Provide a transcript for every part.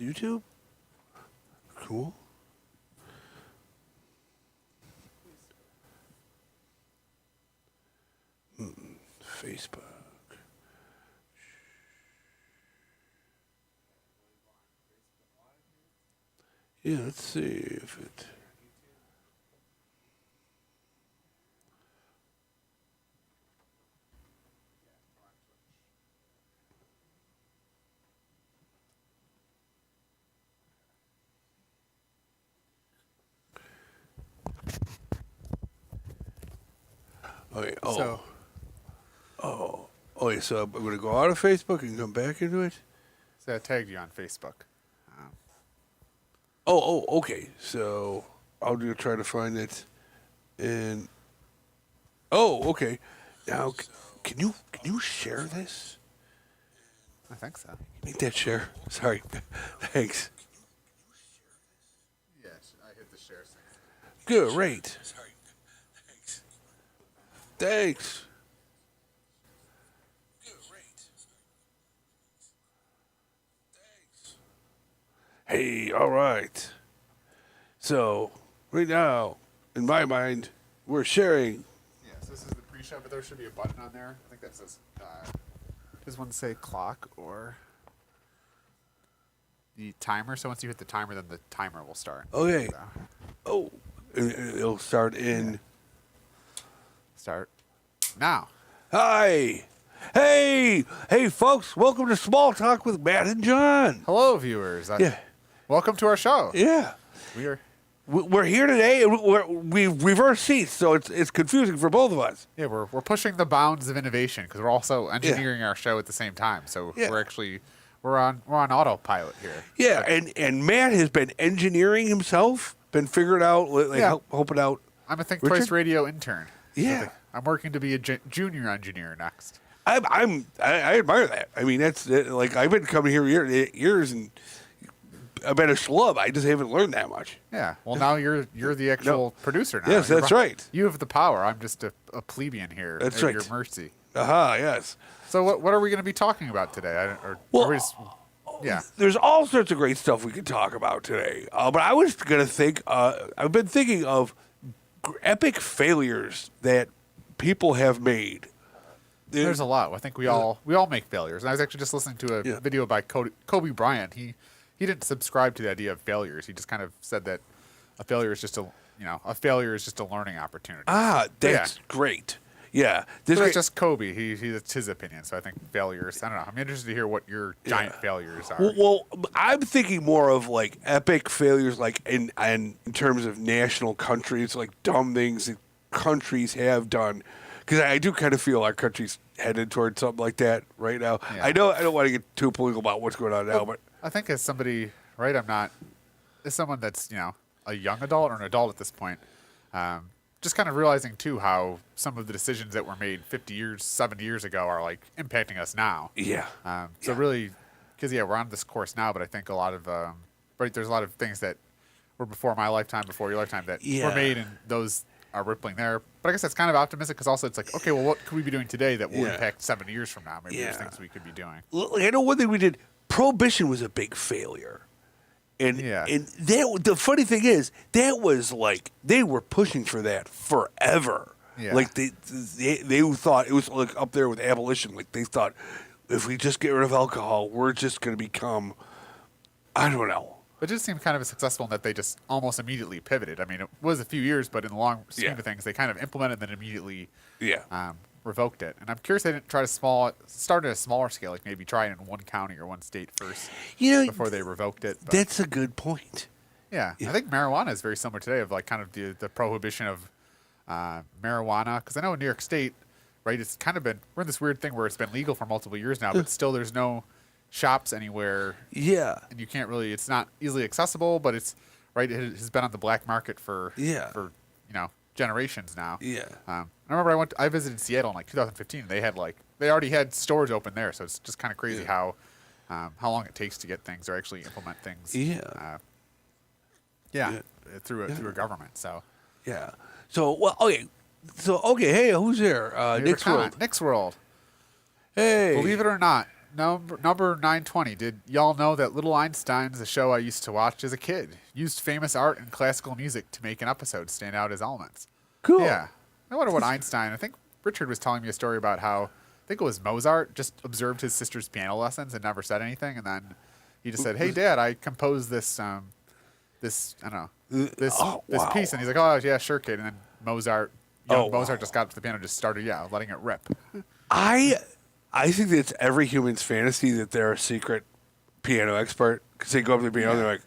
YouTube? Cool. Facebook. Yeah, let's see if it. Okay. Oh. So, Oh. Okay. So I'm gonna go out of Facebook and come back into it. I tagged you on Facebook. Oh. Okay. So I'll try to find it. And okay. Now, can you share this? I think so. Make that share. Sorry. Thanks. Yes, I hit the share thing. Good. Right. Thanks. Hey, all right. So, right now, in my mind, we're sharing. Yes, this is the pre-show, but there should be a button on there. I think that says, does one say clock or the timer? So once you hit the timer, then the timer will start. Okay. So, Oh, it'll start in. start now. Hi. Hey, folks. Welcome to Small Talk with Matt and John. Hello, viewers. Yeah. Welcome to our show. Yeah. We're here today, and we reverse seats, so it's confusing for both of us. Yeah, we're pushing the bounds of innovation because we're also engineering our show at the same time. So we're on autopilot here. Yeah, and Matt has been engineering himself, been figuring out, helping out. I'm a Think Richard? Twice Radio intern. Yeah. I'm working to be a junior engineer next. I admire that. I mean, that's like I've been coming here years, and I've been a schlub. I just haven't learned that much. Yeah. Well, now you're the actual producer now. Yes, that's right. You have the power. I'm just a plebeian here. That's at right. your mercy. Aha, yes. So what are we going to be talking about today? There's all sorts of great stuff we could talk about today. But I was going to think, I've been thinking of epic failures that people have made. There's a lot. I think we all make failures. And I was actually just listening to a video by Kobe Bryant. He didn't subscribe to the idea of failures. He just kind of said that a failure is just a learning opportunity. Ah, that's great. Yeah, That's just Kobe. That's his opinion. So I think failures. I don't know. I'm interested to hear what your giant failures are. Well, I'm thinking more of like epic failures, like in terms of national countries, like dumb things that countries have done. Because I do kind of feel our country's headed towards something like that right now. Yeah. I know I don't want to get too political about what's going on now, but I think as somebody, right, as someone that's, a young adult or an adult at this point, just kind of realizing, too, how some of the decisions that were made 50 years, 70 years ago are, like, impacting us now. yeah. Really, because, we're on this course now, but I think a lot of, there's a lot of things that were before my lifetime, before your lifetime that were made, and those are rippling there. But I guess that's kind of optimistic because also it's like, okay, well, what could we be doing today that will impact 70 years from now? Maybe there's things we could be doing. I know one thing we did. Prohibition was a big failure. And the funny thing is, that was like, they were pushing for that forever. Yeah. Like, they thought, it was like up there with abolition. Like, they thought, if we just get rid of alcohol, we're just going to become, I don't know. It just seemed kind of successful in that they just almost immediately pivoted. I mean, it was a few years, but in the long scheme of things, they kind of implemented and then immediately revoked it. And I'm curious they didn't try to start at a smaller scale, like maybe try it in one county or one state first before they revoked it. But That's a good point. Yeah, I think marijuana is very similar today of like kind of the prohibition of marijuana. Because I know in New York State, right, it's kind of we're in this weird thing where it's been legal for multiple years now, but still there's no shops anywhere. Yeah. And you can't really, it's not easily accessible, but it has been on the black market for generations now. Yeah. I remember I visited Seattle in like 2015 and they already had stores open there. So it's just kind of crazy how long it takes to get things or actually implement things. Through a government. So. Yeah. So, hey, who's there? Nick's World. Nick's World. Hey. Believe it or not, Number 920. Did y'all know that Little Einstein's a show I used to watch as a kid? Used famous art and classical music to make an episode stand out as elements. Cool. Yeah. I wonder what Einstein. I think Richard was telling me a story about how I think it was Mozart just observed his sister's piano lessons and never said anything, and then he just said, "Hey, Dad, I composed this this I don't know this piece," and he's like, "Oh yeah, sure, kid." And then Mozart just got up to the piano and just started letting it rip. I think that's every human's fantasy that they're a secret piano expert because they go up to the piano and they're like,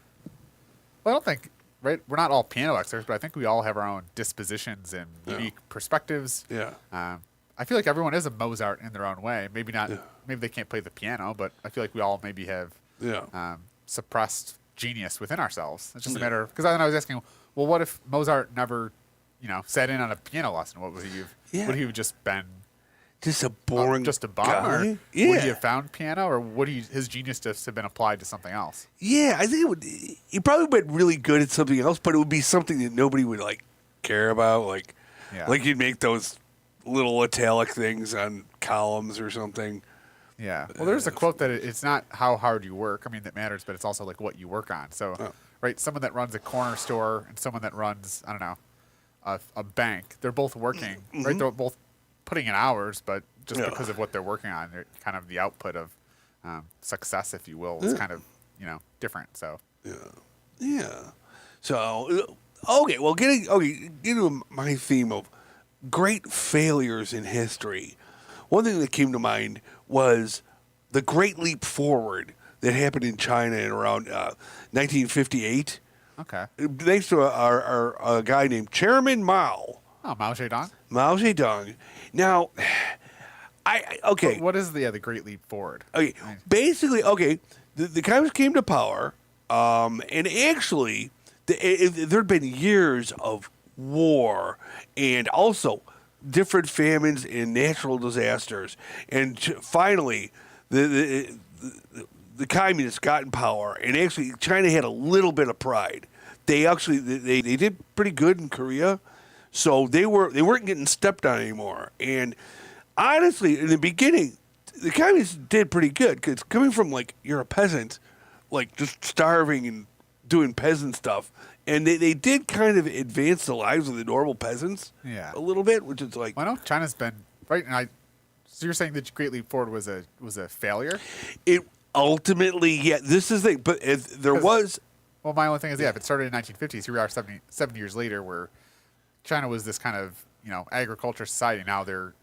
well, I don't think, right? We're not all piano experts, but I think we all have our own dispositions and unique perspectives. Yeah. I feel like everyone is a Mozart in their own way. Maybe not. Yeah. Maybe they can't play the piano, but I feel like we all maybe have suppressed genius within ourselves. It's just a matter of, because then I was asking, well, what if Mozart never, sat in on a piano lesson? What would he have? Would he have just been just a boring, just a bum? guy? Or would he have found piano, or would his genius just have been applied to something else? Yeah, I think it would. He probably been really good at something else, but it would be something that nobody would care about. Like you'd make those little italic things on columns or something. Yeah. Well, there's a quote that it's not how hard you work. I mean, that matters, but it's also like what you work on. So, right, someone that runs a corner store and someone that runs, I don't know, a bank, they're both working, right? They're both putting in hours, but just because of what they're working on, they're kind of the output of success, if you will, is kind of, different. So. Yeah. So, okay, well, getting to my theme of great failures in history. One thing that came to mind was the Great Leap Forward that happened in China in around 1958. Okay. Thanks to a guy named Chairman Mao. Oh, Mao Zedong. Mao Zedong. Now, What is the Great Leap Forward? Okay. Basically, the Communists came to power, and actually, there'd been years of war and also different famines and natural disasters, and finally the communists got in power, and actually China had a little bit of pride. They did pretty good in Korea, so they weren't getting stepped on anymore. And honestly, in the beginning, the communists did pretty good because coming from you're a peasant, just starving and doing peasant stuff. And they did kind of advance the lives of the normal peasants a little bit, which is I know China's been, right? And so you're saying that Great Leap Forward was a failure? It ultimately, this is the thing. But there was... Well, my only thing is, if it started in 1950s, here we are 70 years later where China was this kind of, agriculture society. Now they're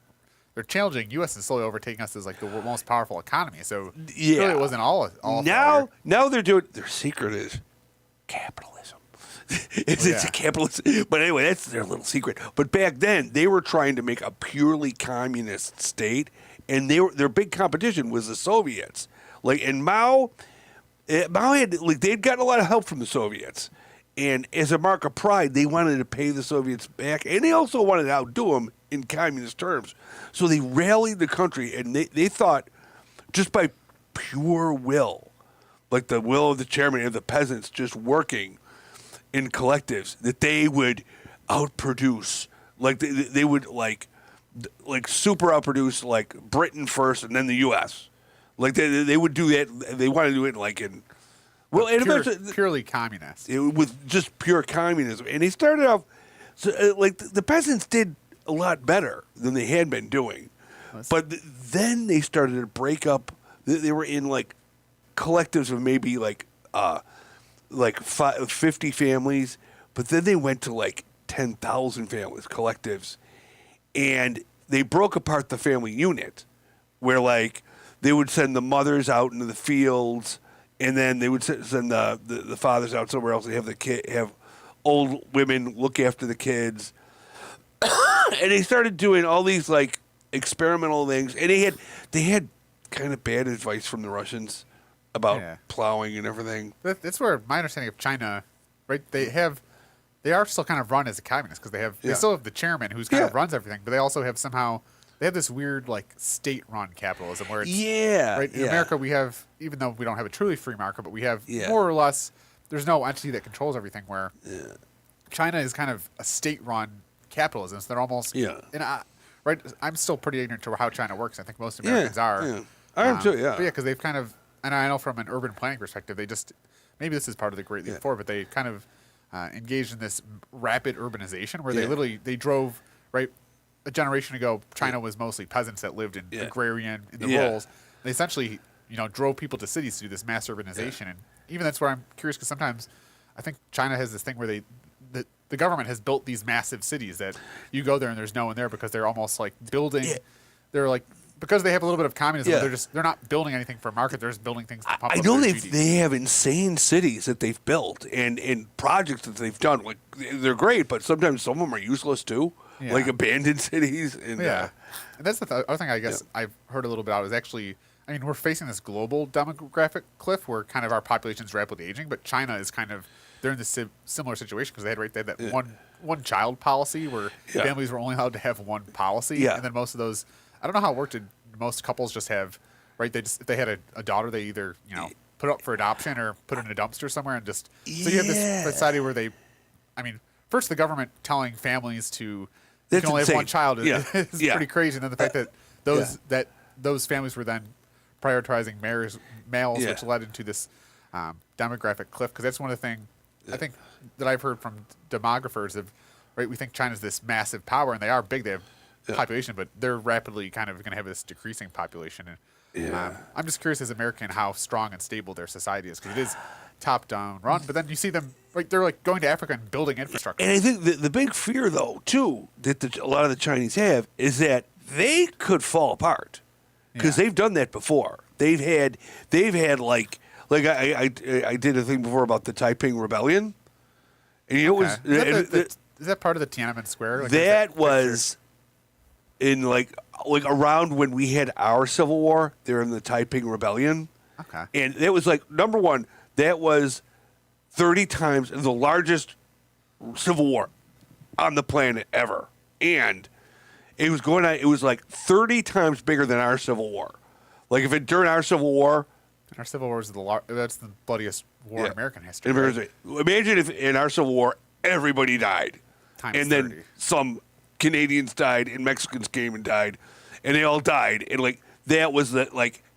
challenging U.S. and slowly overtaking us as the most powerful economy. So really it wasn't all now they're doing... Their secret is capitalism. It's a capitalist, but anyway, that's their little secret. But back then, they were trying to make a purely communist state, and their big competition was the Soviets. And Mao had they'd gotten a lot of help from the Soviets, and as a mark of pride, they wanted to pay the Soviets back, and they also wanted to outdo them in communist terms. So they rallied the country, and they thought just by pure will, the will of the chairman and the peasants just working in collectives, that they would outproduce, they would super outproduce Britain first and then the U.S. They would do that. They want to do it purely communist, with just pure communism. And they started off the peasants did a lot better than they had been doing, but then they started to break up. They were in collectives of maybe 50 families, but then they went to 10,000 families, collectives, and they broke apart the family unit, where they would send the mothers out into the fields, and then they would send the fathers out somewhere else. They have old women look after the kids, and they started doing all these experimental things, and they had kind of bad advice from the Russians about plowing and everything. That's where my understanding of China, right? They are still kind of run as a communist because they still have the chairman who's kind of runs everything, but they also have they have this weird state-run capitalism where it's right in America we have, even though we don't have a truly free market, but we have more or less there's no entity that controls everything. Where China is kind of a state-run capitalism, so they're almost right. I'm still pretty ignorant to how China works. I think most Americans are. Yeah. I am too. Yeah. But yeah, because they've kind of, and I know from an urban planning perspective, they just maybe this is part of the Great Leap Forward, but they kind of engaged in this rapid urbanization where they literally they drove right a generation ago. China was mostly peasants that lived in agrarian in the rurals. They essentially drove people to cities to do this mass urbanization, and even that's where I'm curious because sometimes I think China has this thing where the government has built these massive cities that you go there and there's no one there because they're almost like building. They're like because they have a little bit of communism. They're not building anything for market. They're just building things to pump I up know their they have insane cities that they've built and projects that they've done. Like they're great, but sometimes some of them are useless too. Yeah. Like abandoned cities. And, and that's the other thing I guess I've heard a little bit about is actually. I mean, we're facing this global demographic cliff where kind of our population is rapidly aging, but China is kind of they're in this similar situation because they had that one child policy where families were only allowed to have one policy, and then most of those I don't know how it worked. Did most couples just have they just if they had a daughter they either put up for adoption or put it in a dumpster somewhere and just so you have this society where first the government telling families to you can only have one child is pretty crazy, and then the fact that those families were then prioritizing males, which led into this demographic cliff. Because that's one of the things I think that I've heard from demographers of, we think China's this massive power, and they are big. They have population, but they're rapidly kind of going to have this decreasing population. And I'm just curious as an American how strong and stable their society is, because it is top-down run. But then you see them, they're going to Africa and building infrastructure. And I think the big fear, though, too, that a lot of the Chinese have is that they could fall apart. Because they've done that before. They've had like I did a thing before about the Taiping Rebellion, and it was is that part of the Tiananmen Square? That was in like around when we had our Civil War. They're in the Taiping Rebellion, and that was number one. That was 30 times the largest civil war on the planet ever, and it was going on. It was 30 times bigger than our Civil War. During our Civil War, our Civil War is that's the bloodiest war in American history. Imagine if in our Civil War everybody died, and then some Canadians died and Mexicans came and died, and they all died, and that was the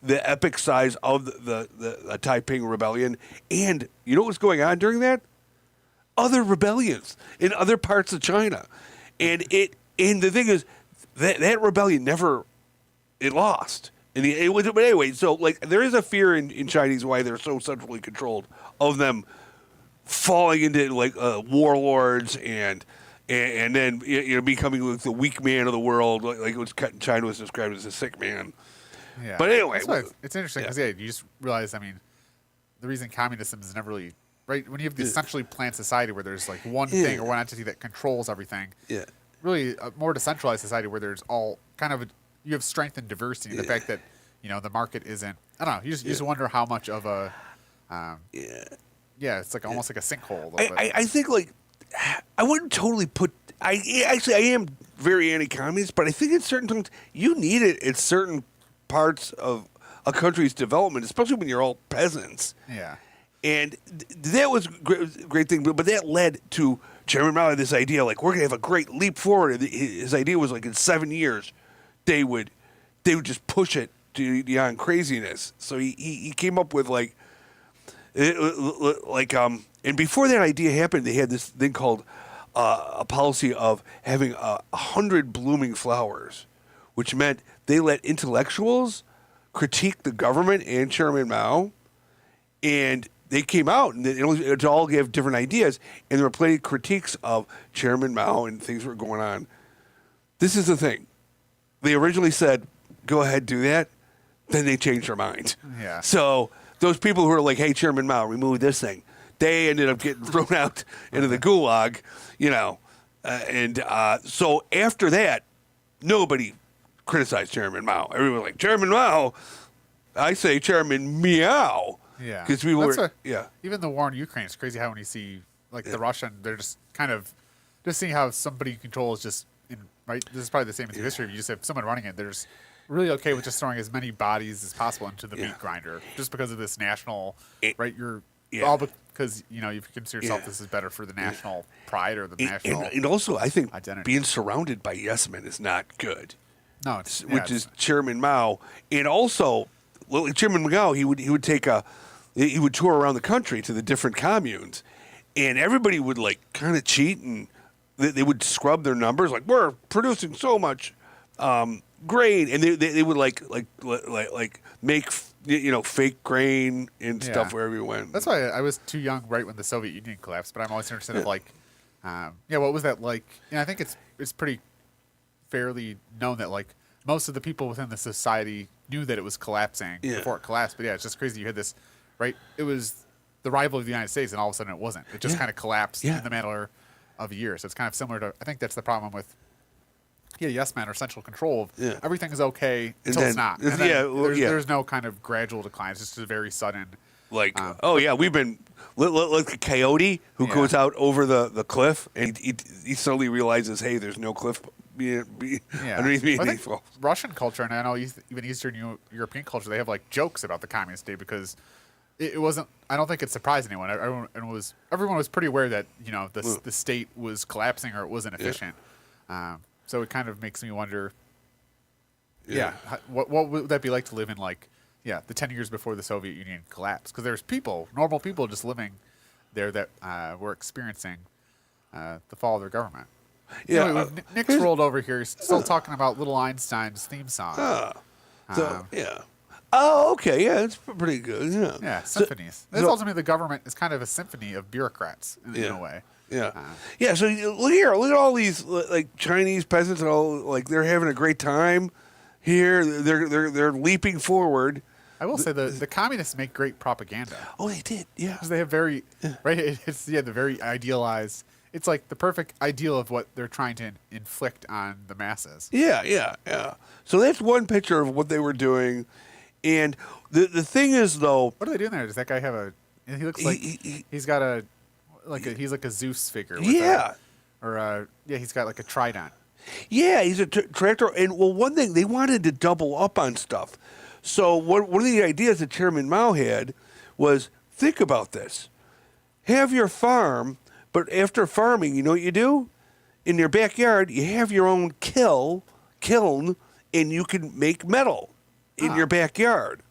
epic size of the Taiping Rebellion. And you know what was going on during that? Other rebellions in other parts of China, and the thing is. That rebellion it lost. And but anyway, so there is a fear in Chinese why they're so centrally controlled of them falling into warlords and then becoming the weak man of the world, China was described as a sick man. Yeah. But anyway, it's interesting because you just realize the reason communism is never really when you have this centrally planned society where there's one thing or one entity that controls everything. Yeah. Really a more decentralized society where there's all kind of you have strength and diversity. The fact that the market isn't. I don't know. You just wonder how much of a. It's almost like a sinkhole. I think I wouldn't totally put. I am very anti-communist, but I think at certain times you need it at certain parts of a country's development, especially when you're all peasants. Yeah. And that was a great thing, but that led to Chairman Mao had this idea, we're going to have a great leap forward. His idea was in 7 years, they would just push it to beyond craziness. So he came up with and before that idea happened, they had this thing called a policy of having 100 blooming flowers, which meant they let intellectuals critique the government and Chairman Mao, and they came out and to all give different ideas, and there were plenty of critiques of Chairman Mao and things were going on. This is the thing. They originally said, go ahead, do that. Then they changed their mind. Yeah. So those people who were hey, Chairman Mao, remove this thing, they ended up getting thrown out into the gulag, so after that, nobody criticized Chairman Mao. Everyone was Chairman Mao, I say Chairman Meow. Yeah, because we were. Even the war in Ukraine, it's crazy how when you see the Russian, they're just kind of just seeing how somebody in control is just This is probably the same as history. You just have someone running it. They're just really okay with just throwing as many bodies as possible into the meat grinder, just because of this national. You're all because you consider yourself this is better for the national pride or the national. And also, I think identity. Being surrounded by yes men is not good. No, which is Chairman Mao, and also like Chairman Mao, he would tour around the country to the different communes, and everybody would like kind of cheat, and they would scrub their numbers like we're producing so much grain, and they would like make fake grain and stuff wherever you went. That's why I was too young right when the Soviet Union collapsed, but I'm always interested in like, what was that like? I think it's pretty fairly known that like most of the people within the society knew that it was collapsing before it collapsed. But yeah, it's just crazy. You had this, right? It was the rival of the United States, and all of a sudden it wasn't. It just kind of collapsed in the matter of a year. So it's kind of similar to, I think that's the problem with yes man or central control of everything is okay until it's not. And then there's no kind of gradual decline. It's just a very sudden. Like, we've been like a coyote who goes out over the cliff, and he suddenly realizes, hey, there's no cliff underneath me. I think Russian culture, and I know even Eastern European culture, they have like jokes about the Communist Day because it wasn't. I don't think it surprised anyone. Everyone was pretty aware that the state was collapsing or it wasn't efficient. So it kind of makes me wonder. What would that be like to live in like the 10 years before the Soviet Union collapsed? Because there's normal people just living there that were experiencing the fall of their government. Yeah, Nick's rolled over here. He's still talking about Little Einstein's theme song. Oh, okay. Yeah, it's pretty good. Yeah, symphonies. That's ultimately the government is kind of a symphony of bureaucrats in a way. Yeah. So look at all these like Chinese peasants and all like they're having a great time here. They're leaping forward. I will say the communists make great propaganda. Oh, they did. Yeah, because they have very right. It's the very idealized. It's like the perfect ideal of what they're trying to inflict on the masses. Yeah. So that's one picture of what they were doing, and the thing is though, what are they doing there? Does that guy have a? He looks like he's got a he's like a Zeus figure. With he's got like a trident. Yeah, he's a tractor, and one thing they wanted to double up on stuff. So one of the ideas that Chairman Mao had was think about this: have your farm. But after farming, you know what you do? In your backyard, you have your own kiln, and you can make metal in your backyard.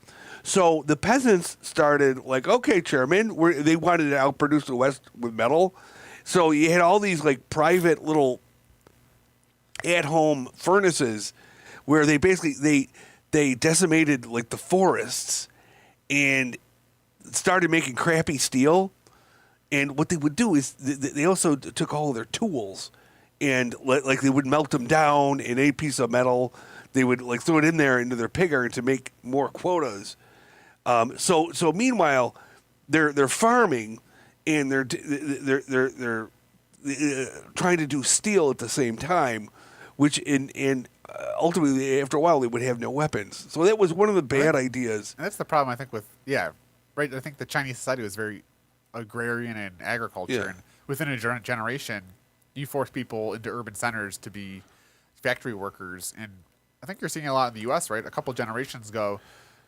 So the peasants started like, okay, Chairman, they wanted to outproduce the West with metal. So you had all these like private little at-home furnaces where they basically they decimated like the forests and started making crappy steel. And what they would do is they also took all of their tools and like they would melt them down in a piece of metal. They would like throw it in there into their pig iron to make more quotas. So meanwhile, they're farming and they're trying to do steel at the same time, which ultimately after a while they would have no weapons. So that was one of the bad ideas. And that's the problem I think with right. I think the Chinese society was very agrarian and agriculture, and within a generation, you force people into urban centers to be factory workers. And I think you're seeing a lot in the U.S. Right, a couple generations ago,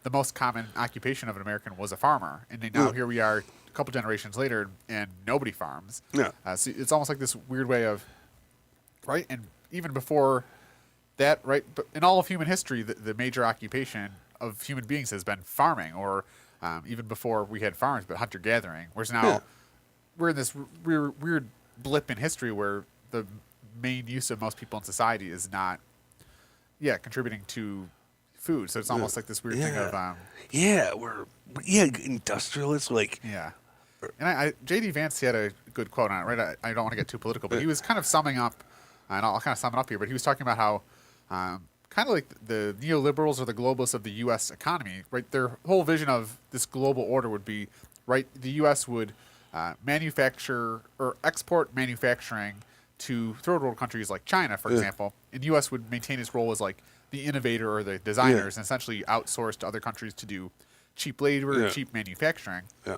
the most common occupation of an American was a farmer, and now here we are, a couple generations later, and nobody farms. So it's almost like this weird way of right, and even before that, right, but in all of human history, the major occupation of human beings has been farming, or even before we had farms, but hunter-gathering. Whereas now we're in this weird blip in history where the main use of most people in society is not, contributing to food. So it's almost like this weird thing of... we're industrialists, like... Yeah. And J.D. Vance, he had a good quote on it, right? I don't want to get too political, but he was kind of summing up, and I'll kind of sum it up here, but he was talking about how... kind of like the neoliberals or the globalists of the U.S. economy, right? Their whole vision of this global order would be, right, the U.S. would manufacture or export manufacturing to third world countries like China, for example, and the U.S. would maintain its role as like the innovator or the designers and essentially outsource to other countries to do cheap labor, cheap manufacturing. Yeah.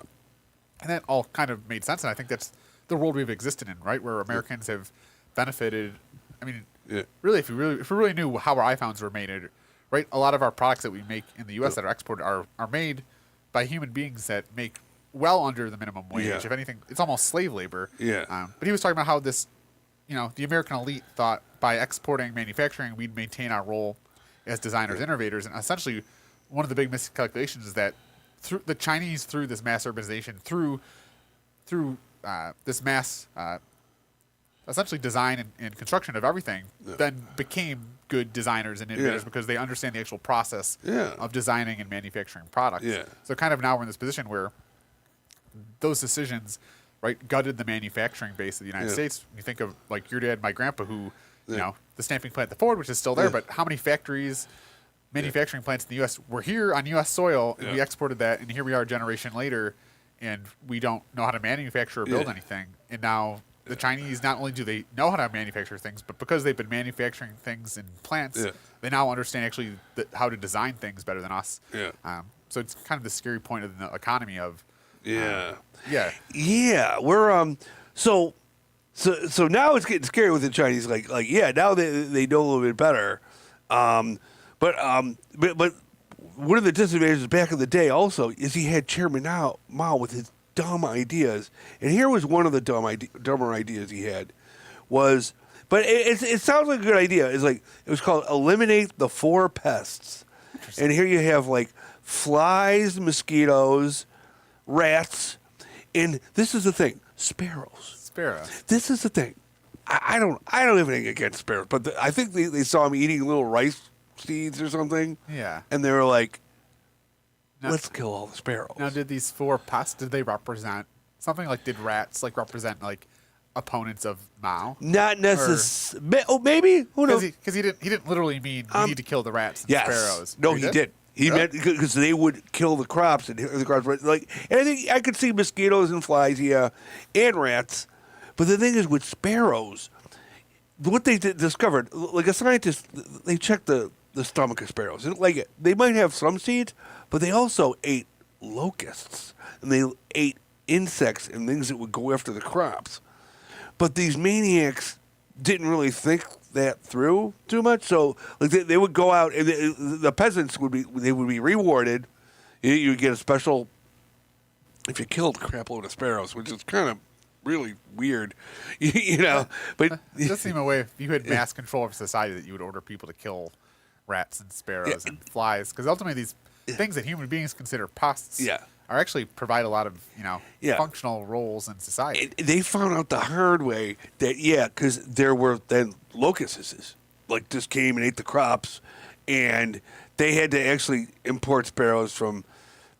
And that all kind of made sense, and I think that's the world we've existed in, right, where Americans have benefited. I mean, really, if we really knew how our iPhones were made, right, a lot of our products that we make in the U.S. that are exported are made by human beings that make well under the minimum wage. If anything, it's almost slave labor. But he was talking about how this, the American elite thought by exporting manufacturing, we'd maintain our role as designers, innovators, and essentially one of the big miscalculations is that through the Chinese, through this mass urbanization, through this mass essentially design and construction of everything, then became good designers and innovators because they understand the actual process of designing and manufacturing products. Yeah. So kind of now we're in this position where those decisions, right, gutted the manufacturing base of the United States. You think of like your dad, my grandpa, who, you know, the stamping plant, the Ford, which is still there, but how many factories, manufacturing plants in the U.S. were here on U.S. soil, and we exported that, and here we are a generation later, and we don't know how to manufacture or build anything. And now the Chinese, not only do they know how to manufacture things, but because they've been manufacturing things in plants, they now understand actually how to design things better than us. So it's kind of the scary point of the economy of we're so now it's getting scary with the Chinese. Like now they know a little bit better. But one of the disadvantages back in the day also is he had Chairman Mao with his dumb ideas, and here was one of the dumber ideas he had was, but it sounds like a good idea. It's like it was called eliminate the 4 pests, and here you have like flies, mosquitoes, rats, and this is the thing, sparrows. This is the thing. I don't have anything against sparrows, but I think they saw him eating little rice seeds or something. Yeah. And they were like, let's kill all the sparrows. Now, did these 4 pests, did they represent something like, did rats like represent like opponents of Mao? Not necessarily. Oh, maybe. Who knows? Because he didn't literally mean we need to kill the rats and sparrows. No, he did. He meant because they would kill the crops and the crops. Like, and I think I could see mosquitoes and flies, and rats. But the thing is, with sparrows, what they discovered, like a scientist, they checked the stomach of sparrows. And like they might have some seeds, but they also ate locusts and they ate insects and things that would go after the crops. But these maniacs didn't really think that through too much. So like they would go out and the peasants would be rewarded. You would get a special if you killed a crap load of sparrows, which is kind of really weird, But it does seem a way if you had mass control of society that you would order people to kill rats and sparrows and flies, because ultimately these things that human beings consider pests are actually provide a lot of functional roles in society. They found out the hard way that because there were then locusts like just came and ate the crops, and they had to actually import sparrows from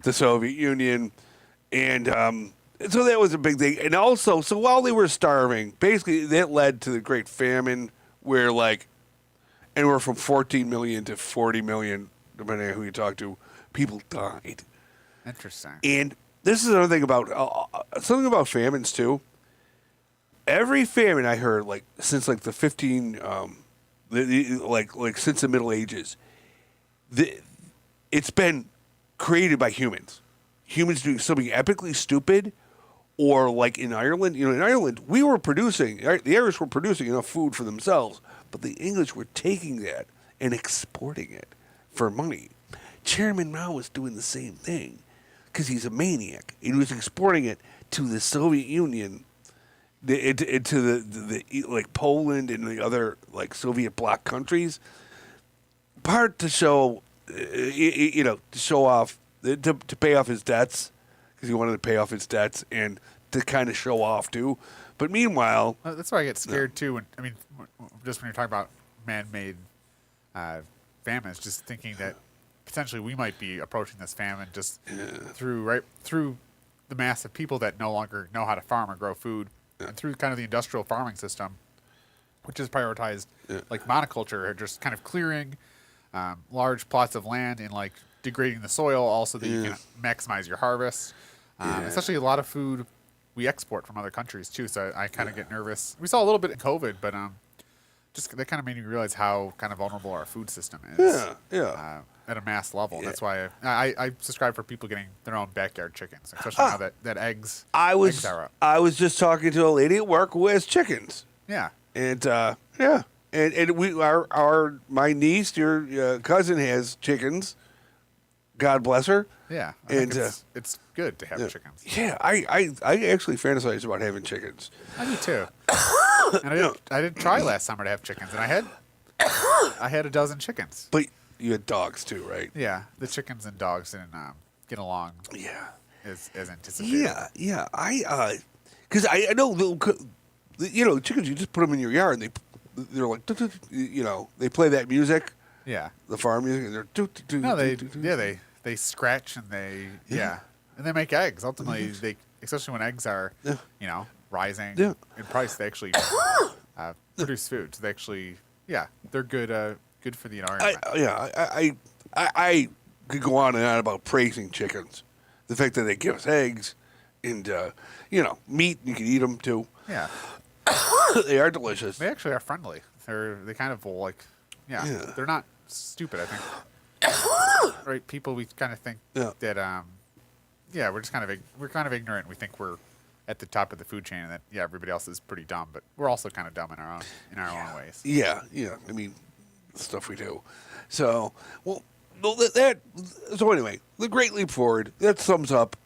the Soviet Union, and so that was a big thing. And also, so while they were starving, basically that led to the Great Famine, where like anywhere from 14 million to 40 million, depending on who you talk to, people died. Interesting. And this is another thing about something about famines too. Every famine I heard, like since like the 15, like since the Middle Ages, it's been created by humans. Humans doing something epically stupid, or like in Ireland, in Ireland we were producing, the Irish were producing enough food for themselves, but the English were taking that and exporting it for money. Chairman Mao was doing the same thing because he's a maniac. He was exporting it to the Soviet Union, into the like Poland and the other like Soviet bloc countries, part to show, to show off, to pay off his debts, because he wanted to pay off his debts and to kind of show off too. But meanwhile, that's why I get scared too. When just when you're talking about man-made famines, just thinking that potentially we might be approaching this famine just through the mass of people that no longer know how to farm or grow food, and through kind of the industrial farming system, which has prioritized like monoculture, or just kind of clearing large plots of land and like degrading the soil, also that you can maximize your harvest. Especially a lot of food we export from other countries too, so I kind of get nervous. We saw a little bit in COVID, but just that kind of made me realize how kind of vulnerable our food system is. At a mass level. That's why I subscribe for people getting their own backyard chickens, especially now that eggs are up. I was just talking to a lady at work who has chickens. Yeah. And my niece, your cousin, has chickens. God bless her. Yeah, I think it's good to have chickens. Yeah, I actually fantasize about having chickens. I do too. And I did try last summer to have chickens, and I had a dozen chickens. But you had dogs too, right? Yeah, the chickens and dogs didn't get along Yeah. as anticipated. Yeah. Because I know chickens. You just put them in your yard, and they're like, they play that music, Yeah. the farm music, and they're No, they scratch and and they make eggs. Ultimately, they especially when eggs are rising in price, they actually produce food. So they actually they're good for the environment. I could go on and on about praising chickens, the fact that they give us eggs, and meat. You can eat them too. Yeah, they are delicious. they actually are friendly. They kind of will they're not stupid. I think right people we kind of think that we're just kind of ignorant. We think we're at the top of the food chain, and that everybody else is pretty dumb, but we're also kind of dumb in our own ways. Yeah. I mean, stuff we do. So so anyway, the Great Leap Forward, that sums up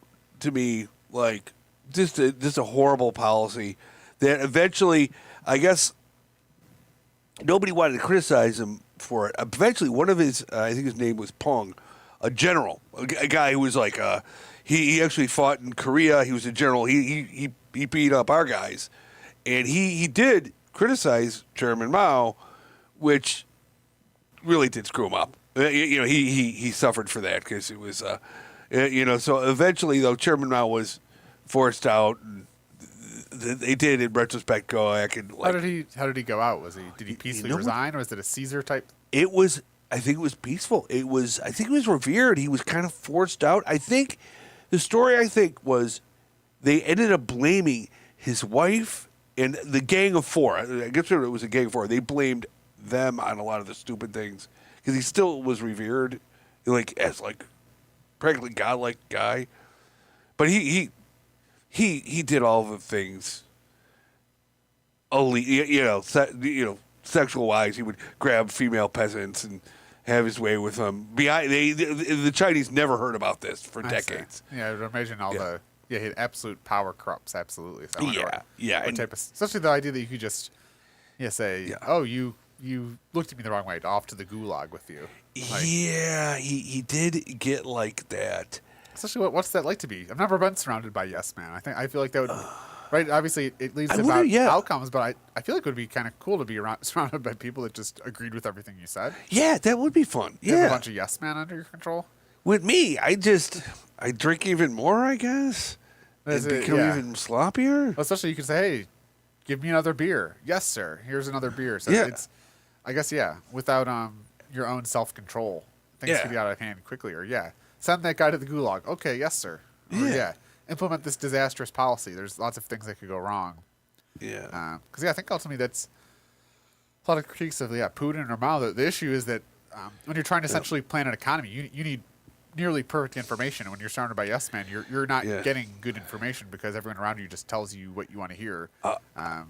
to me like just a horrible policy that eventually, I guess, nobody wanted to criticize him for it. Eventually, one of his, I think his name was Pong, a general, a guy who was like, he actually fought in Korea. He was a general. He beat up our guys, and he did criticize Chairman Mao, which really did screw him up. He suffered for that because it was, So eventually, though, Chairman Mao was forced out. And they did, in retrospect, go back and how did he go out? Did he peacefully resign, or was it a Caesar type? It was. I think it was peaceful. I think it was revered. He was kind of forced out. I think the story was they ended up blaming his wife and the Gang of Four. I guess it was a Gang of Four. They blamed them on a lot of the stupid things because he still was revered, as practically godlike guy. But he did all the things. Sexual wise, he would grab female peasants and have his way with them. The Chinese never heard about this for decades. Yeah, I would imagine he had absolute power corrupts, absolutely. So especially the idea that you could just say, oh, you looked at me the wrong way, off to the gulag with you. He did get like that. Especially what's that like to be? I've never been surrounded by yes man. I feel like that would right. Obviously, it leads to outcomes, but I feel like it would be kind of cool to be surrounded by people that just agreed with everything you said. Yeah, that would be fun. You have a bunch of yes men under your control. With me, I drink even more, I guess. And become even sloppier. Well, especially you could say, hey, give me another beer. Yes, sir. Here's another beer. So it's, I guess, without your own self-control, things could get out of hand quickly. Or, send that guy to the gulag. Okay, yes, sir. Or, implement this disastrous policy. There's lots of things that could go wrong. Yeah. Because, I think ultimately that's a lot of critiques of, Putin or Mao. The issue is that when you're trying to essentially plan an economy, you need nearly perfect information. When you're surrounded by yes men, you're not getting good information because everyone around you just tells you what you want to hear.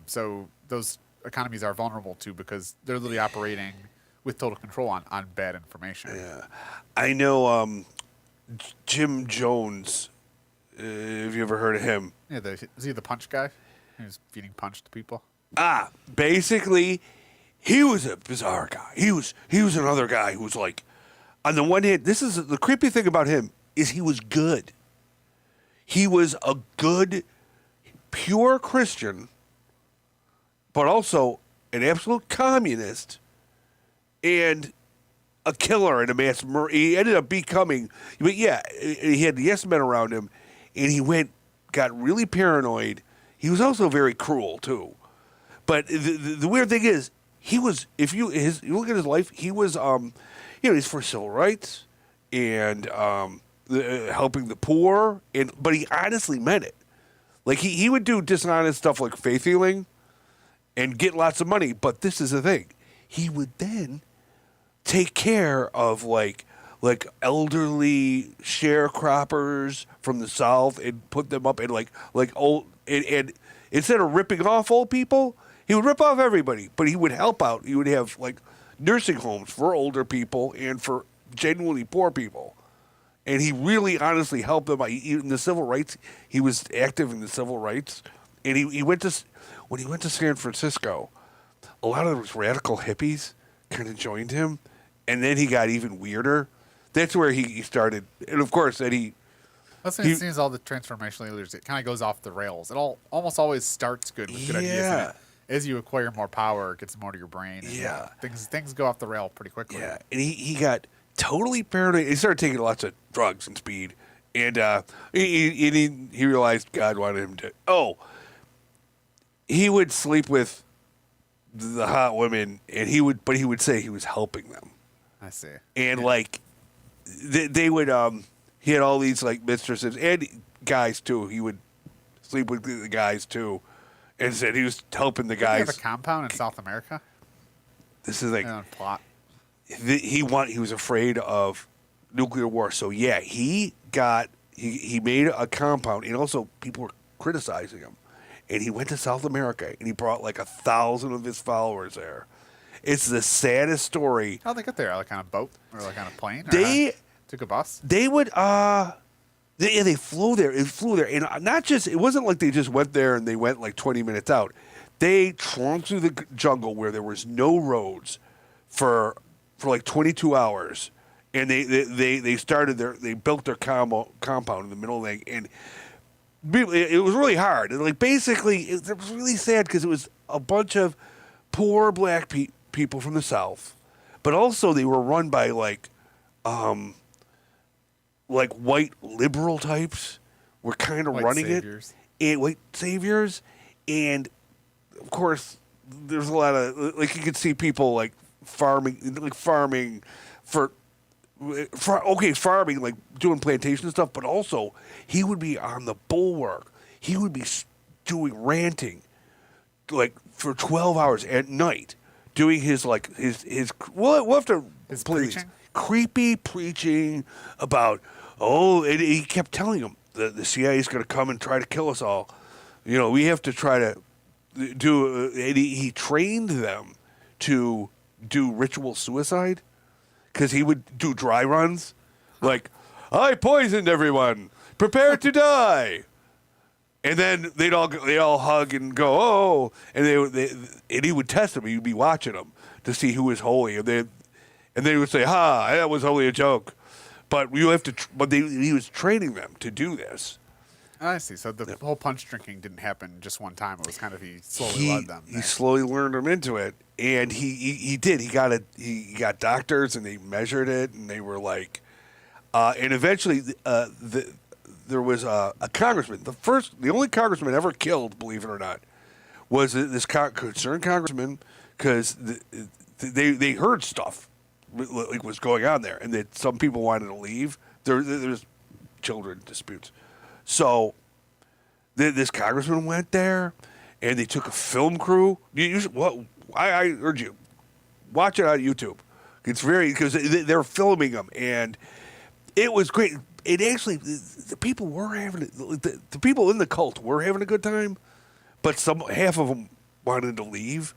So those economies are vulnerable to because they're literally operating with total control on bad information. Yeah. I know Jim Jones. Have you ever heard of him? Yeah, is he the punch guy? He was feeding punch to people. Basically, he was a bizarre guy. He was another guy who was like, on the one hand, this is the creepy thing about him is he was good. He was a good, pure Christian, but also an absolute communist and a killer and a mass murderer. He ended up becoming, but he had the yes men around him, and he got really paranoid. He was also very cruel too. But the weird thing is, he was, if you look at his life, he was, he's for civil rights and helping the poor, but he honestly meant it. Like he would do dishonest stuff like faith healing and get lots of money. But this is the thing, he would then take care of like elderly sharecroppers from the South and put them up in like old and instead of ripping off old people, he would rip off everybody, but he would help out. He would have like nursing homes for older people and for genuinely poor people. And he really honestly helped them out. In the civil rights, he was active in the civil rights. And when he went to San Francisco, a lot of those radical hippies kind of joined him. and then he got even weirder. That's where he started, and of course, then he. That's when it seems all the transformational leaders. It kind of goes off the rails. It almost always starts good with good ideas. And as you acquire more power, it gets more to your brain. And things go off the rail pretty quickly. Yeah, and he got totally paranoid. He started taking lots of drugs and speed, and he realized God wanted him to. Oh, he would sleep with the hot women, and he would say he was helping them. I see. And like, they would he had all these like mistresses and guys too. He would sleep with the guys too, and said he was helping the guys. Did he have a compound in South America? This is like plot. He was afraid of nuclear war. So yeah, he made a compound, and also people were criticizing him. And he went to South America, and he brought like 1,000 of his followers there. It's the saddest story. How'd they get there? Like on a boat or like on a plane? They took a bus. They would they flew there. It flew there, and not just. It wasn't like they just went there and they went like 20 minutes out. They trunked through the jungle where there was no roads for like 22 hours, and they started they built their compound in the middle of the thing, and it was really hard. And like basically, it was really sad because it was a bunch of poor black people from the South, but also they were run by like white liberal types were kind of running saviors. it, and white saviors, and of course there's a lot of like you could see people like farming farming like doing plantation stuff, but also he would be on the bulwark. He would be doing ranting like for 12 hours at night, doing his we'll have to his play preaching? Creepy preaching about and he kept telling him the CIA is going to come and try to kill us all. You know, we have to try to do. And he trained them to do ritual suicide because he would do dry runs, like I poisoned everyone, prepare to die, and then they'd all hug and go and and he would test them. He'd be watching them to see who was holy, and they would say, that was only a joke, but you have to. He was training them to do this. I see. So the whole punch drinking didn't happen just one time. It was kind of he slowly led them. He slowly learned them into it, and he did. He got doctors, and they measured it, and they were like, and eventually there was a congressman. The only congressman ever killed, believe it or not, was this concerned congressman because they heard stuff like was going on there, and that some people wanted to leave. There's children disputes. So this congressman went there, and they took a film crew. I urge you, watch it on YouTube. It's because they're filming them, and it was great. It actually, the people were having the people in the cult were having a good time, but half of them wanted to leave.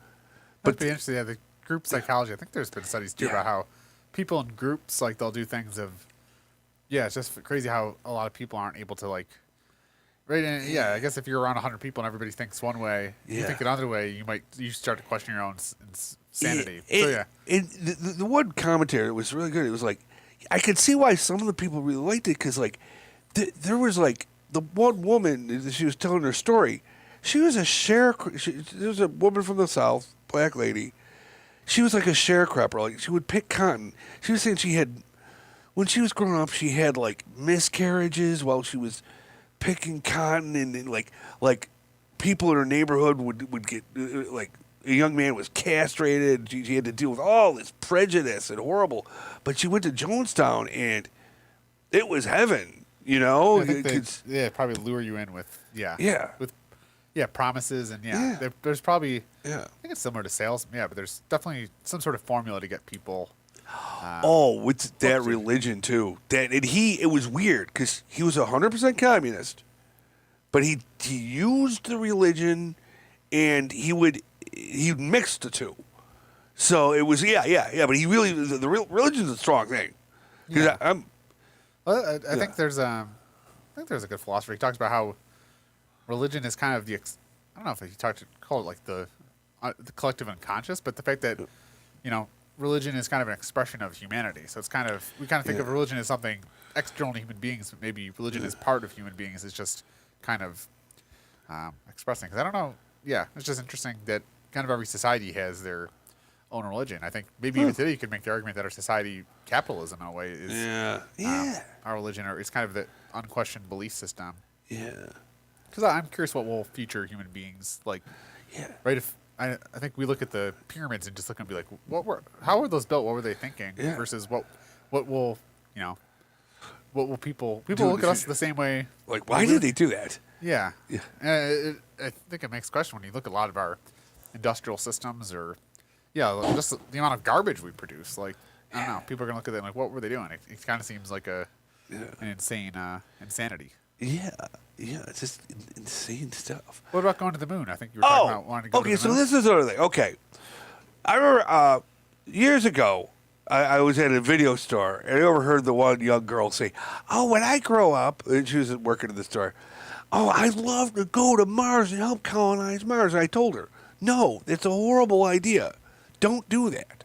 But it'd be interesting. Yeah, the group psychology. I think there's been studies too about how people in groups they'll do things of. Yeah, it's just crazy how a lot of people aren't able to like. Right, and I guess if you're around 100 people and everybody thinks one way, you think another way, you start to question your own sanity. And the one commentary was really good. It was like, I could see why some of the people really liked it because like, there was like the one woman she was telling her story. She was there was a woman from the South, black lady. She was like a sharecropper. Like she would pick cotton. She was saying when she was growing up, she had like miscarriages while she was picking cotton, and like people in her neighborhood would get like a young man was castrated. She had to deal with all this prejudice and horrible. But she went to Jonestown, and it was heaven. You know, I think probably lure you in with promises and there's probably I think it's similar to sales, but there's definitely some sort of formula to get people. With that religion too. It was weird because he was 100% communist, but he used the religion, and he mixed the two. So it was but he really the real religion's a strong thing. Because I think there's a good philosopher. He talks about how religion is kind of I don't know if he call it like the collective unconscious, but the fact that religion is kind of an expression of humanity. So it's kind of we kind of think of religion as something external to human beings, but maybe religion is part of human beings. It's just kind of expressing. Because I don't know. Yeah, it's just interesting that kind of every society has their own religion. I think maybe even today you could make the argument that our society, capitalism in a way, is our religion, or it's kind of the unquestioned belief system. Yeah. Because I'm curious what will future human beings like. Yeah. Right. If I think we look at the pyramids and just look and be like, how were those built? What were they thinking? Yeah. Versus what will what will people look at us the same way? Like, why did they do that? Yeah. Yeah. I think it makes a question when you look at a lot of our industrial systems or just the amount of garbage we produce. Like, I don't know. People are gonna look at that and like, what were they doing? It kind of seems like an insane insanity. Yeah, it's just insane stuff. What about going to the moon? I think you were talking about wanting to go to the moon. Okay, so this is another thing. Okay. I remember years ago, I was at a video store, and I overheard the one young girl say, "Oh, when I grow up," and she was working at the store, "Oh, I'd love to go to Mars and help colonize Mars." And I told her, "No, it's a horrible idea. Don't do that."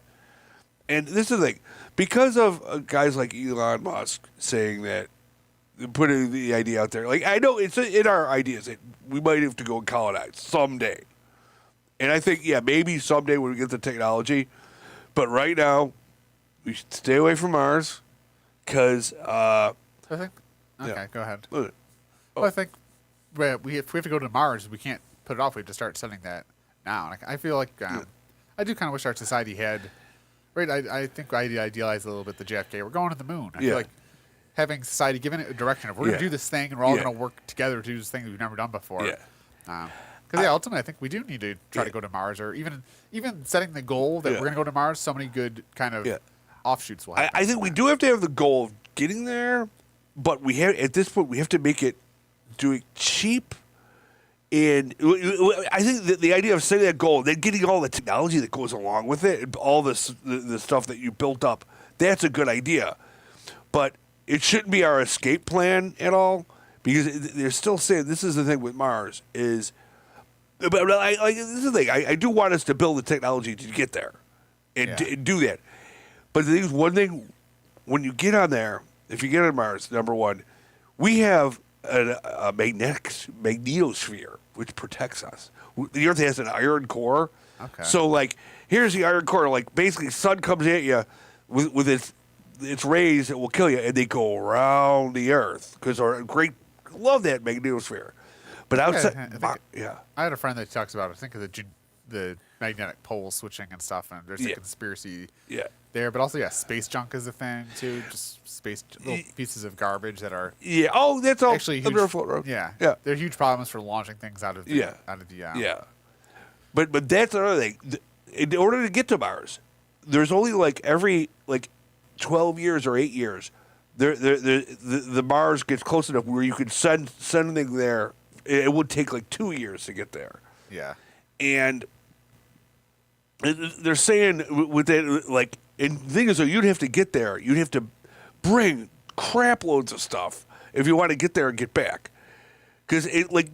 And this is the thing. Because of guys like Elon Musk saying that, putting the idea out there. Like, I know it's in our ideas that we might have to go and colonize someday. And I think, maybe someday when we get the technology. But right now, we should stay away from Mars because... I think... Okay, go ahead. Well, I think if we have to go to Mars, we can't put it off. We have to start setting that now. Like, I feel like... I do kind of wish our society had... Right, I think I idealize a little bit the JFK. We're going to the moon. I feel like having society giving it a direction of we're going to do this thing and we're all going to work together to do this thing that we've never done before. Because ultimately, I think we do need to try to go to Mars, or even setting the goal that we're going to go to Mars. So many good kind of offshoots will happen. I think we do have to have the goal of getting there, but we have at this point we have to make it doing cheap. And I think the idea of setting that goal, then getting all the technology that goes along with it, and all the stuff that you built up, that's a good idea. But it shouldn't be our escape plan at all, because they're still saying this is the thing with Mars is. But this is the thing. I do want us to build the technology to get there, and do that. But the thing is, one thing, when you get on there, if you get on Mars, number one, we have a magnetosphere which protects us. The Earth has an iron core. Okay. So, like, here's the iron core. Like, basically, sun comes at you with its rays that will kill you, and they go around the Earth because love that magnetosphere. But outside, I had a friend that talks about, I think, of the magnetic pole switching and stuff, and there's a conspiracy there. But also, space junk is a thing, too. Just space little pieces of garbage that are... Yeah. Oh, that's all. Actually huge. Yeah. They're huge problems for launching things out of the... Yeah. But that's another thing. In order to get to Mars, there's only every 12 years or 8 years, the Mars gets close enough where you could send something there. It would take 2 years to get there. Yeah. And they're saying with that, and the thing is, though, you'd have to get there. You'd have to bring crap loads of stuff if you want to get there and get back. Because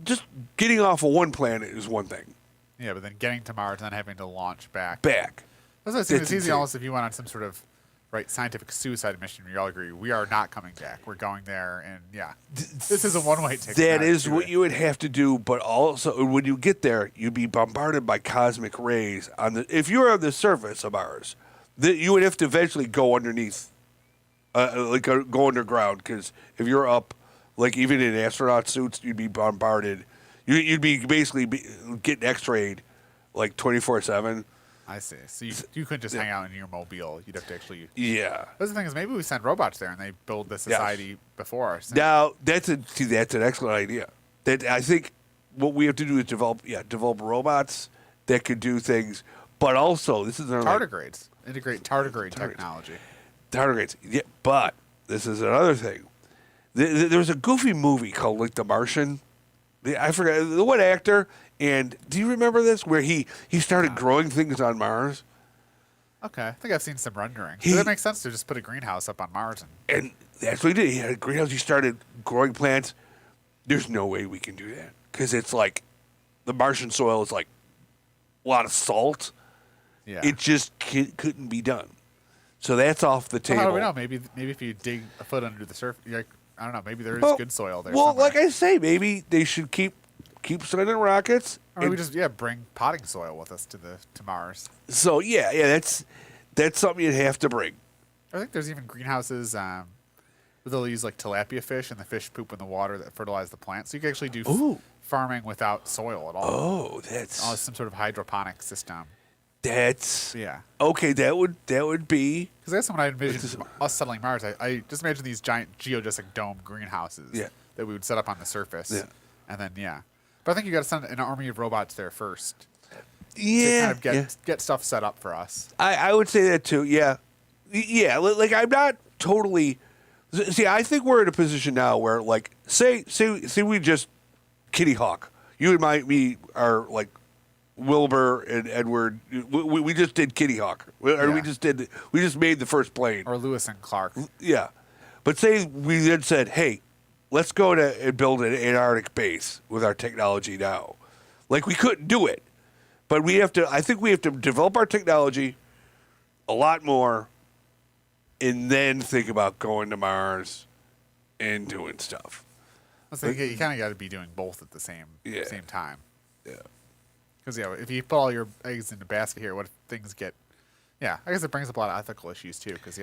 just getting off of one planet is one thing. Yeah, but then getting to Mars and then having to launch back. That's what I think. It's easy almost if you went on some sort of scientific suicide mission. We all agree we are not coming back. We're going there, and this is a one-way ticket. That is what you would have to do. But also, when you get there, you'd be bombarded by cosmic rays. If you were on the surface of Mars, you would have to eventually go underneath, go underground. Because if you're up, even in astronaut suits, you'd be bombarded. You'd be basically getting X-rayed 24/7. I see. So you couldn't just hang out in your mobile. You'd have to actually... Yeah. But the thing is, maybe we send robots there and they build the society before us. Now, that's an excellent idea. That I think what we have to do is develop robots that could do things, but also, this is another... Tardigrades. Integrate tardigrade technology. Tardigrades. Yeah, but this is another thing. There was a goofy movie called, The Martian. I forgot the one actor... And do you remember this, where he started growing things on Mars? Okay, I think I've seen some rendering. That makes sense to just put a greenhouse up on Mars. And that's what he did. He had a greenhouse. He started growing plants. There's no way we can do that. Because it's the Martian soil is a lot of salt. Yeah. It just couldn't be done. So that's off the table. Well, how do we know? Maybe if you dig a foot under the surface, like, I don't know. Maybe there is good soil there. Well, somewhere. like I say, maybe they should keep sending rockets. Or maybe just bring potting soil with us to Mars. So that's something you'd have to bring. I think there's even greenhouses where they'll use like tilapia fish and the fish poop in the water that fertilize the plants. So you can actually do farming without soil at all. Oh, that's some sort of hydroponic system. That's yeah. Okay, that would be because that's when I envisioned us settling Mars. I just imagine these giant geodesic dome greenhouses that we would set up on the surface. Yeah. And then but I think you got to send an army of robots there first. Yeah. To kind of get stuff set up for us. I would say that too. Yeah. Yeah. Like I'm not totally. See, I think we're in a position now where, like, say we just Kitty Hawk. You and me are like Wilbur and Edward. We just did Kitty Hawk. Or we just made the first plane. Or Lewis and Clark. Yeah. But say we then said, hey, let's go to and build an Antarctic base with our technology now. Like, we couldn't do it. But I think we have to develop our technology a lot more and then think about going to Mars and doing stuff. I think you kind of got to be doing both at the same time. Yeah. Because, if you put all your eggs in a basket here, what if things get... Yeah, I guess it brings up a lot of ethical issues, too, because,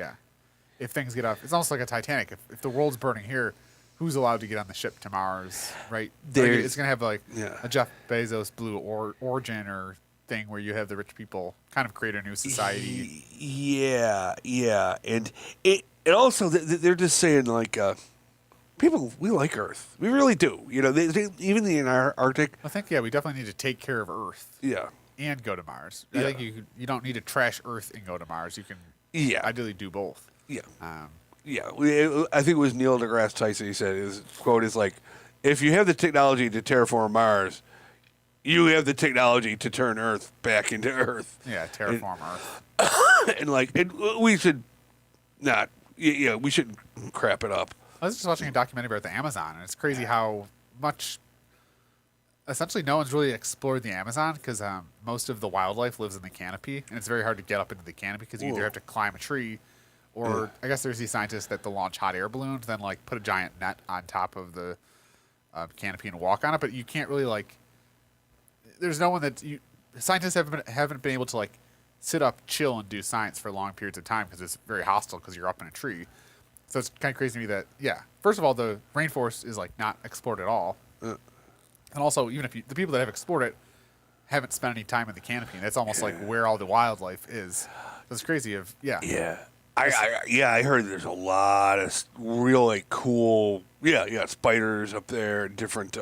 if things get off... It's almost like a Titanic. If the world's burning here, who's allowed to get on the ship to Mars, right? It's going to have, like, a Jeff Bezos Blue Origin or thing where you have the rich people kind of create a new society. Yeah. And it also, they're just saying, like... people, we like Earth. We really do. Even the Antarctic. I think, we definitely need to take care of Earth. Yeah. And go to Mars. I think you don't need to trash Earth and go to Mars. You can ideally do both. Yeah. I think it was Neil deGrasse Tyson. He said his quote is like, if you have the technology to terraform Mars, you have the technology to turn Earth back into Earth. Yeah, terraform Earth. And we should not, we shouldn't crap it up. I was just watching a documentary about the Amazon, and it's crazy how much... Essentially, no one's really explored the Amazon because most of the wildlife lives in the canopy, and it's very hard to get up into the canopy because you either have to climb a tree, or I guess there's these scientists that they'll launch hot air balloons, then like put a giant net on top of the canopy and walk on it. But you can't really there's no one that scientists haven't been able to like sit up, chill, and do science for long periods of time because it's very hostile because you're up in a tree. So it's kind of crazy to me that first of all, the rainforest is like not explored at all. And also, even if the people that have explored it haven't spent any time in the canopy, and that's almost like where all the wildlife is. So it's crazy. I heard there's a lot of really cool, spiders up there, different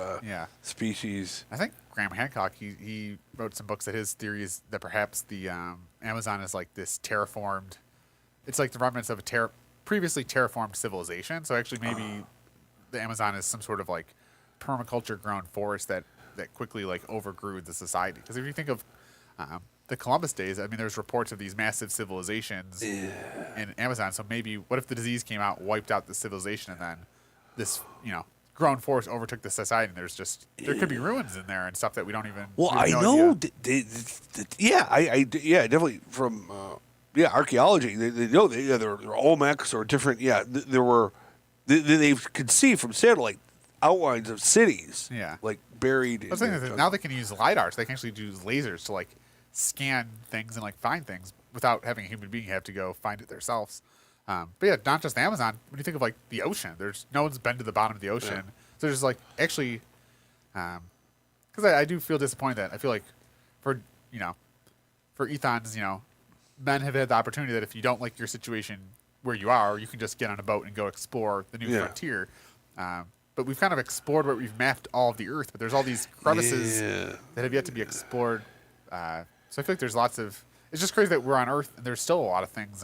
species. I think Graham Hancock, he wrote some books that his theory is that perhaps the Amazon is like this terraformed. It's like the remnants of a previously terraformed civilization. So actually, maybe the Amazon is some sort of like permaculture grown forest that quickly like overgrew the society. Because if you think of the Columbus days, I mean, there's reports of these massive civilizations in Amazon. So maybe what if the disease came out, wiped out the civilization, and then this grown forest overtook the society, and there could be ruins in there and stuff that we don't even. Well, I know. Definitely from archaeology. They know there were Olmecs or different. There were. They could see from satellite outlines of cities. Yeah, like buried. I was thinking that now they can use lidar, so they can actually use lasers to like scan things and like find things without having a human being have to go find it themselves. But not just the Amazon. When you think of like the ocean, no one's been to the bottom of the ocean. So there's like actually, because I do feel disappointed that I feel like for Ethon's, men have had the opportunity that if you don't like your situation where you are, you can just get on a boat and go explore the new frontier. But we've kind of explored where we've mapped all of the Earth, but there's all these crevices that have yet to be explored. So I feel like there's lots of. It's just crazy that we're on Earth and there's still a lot of things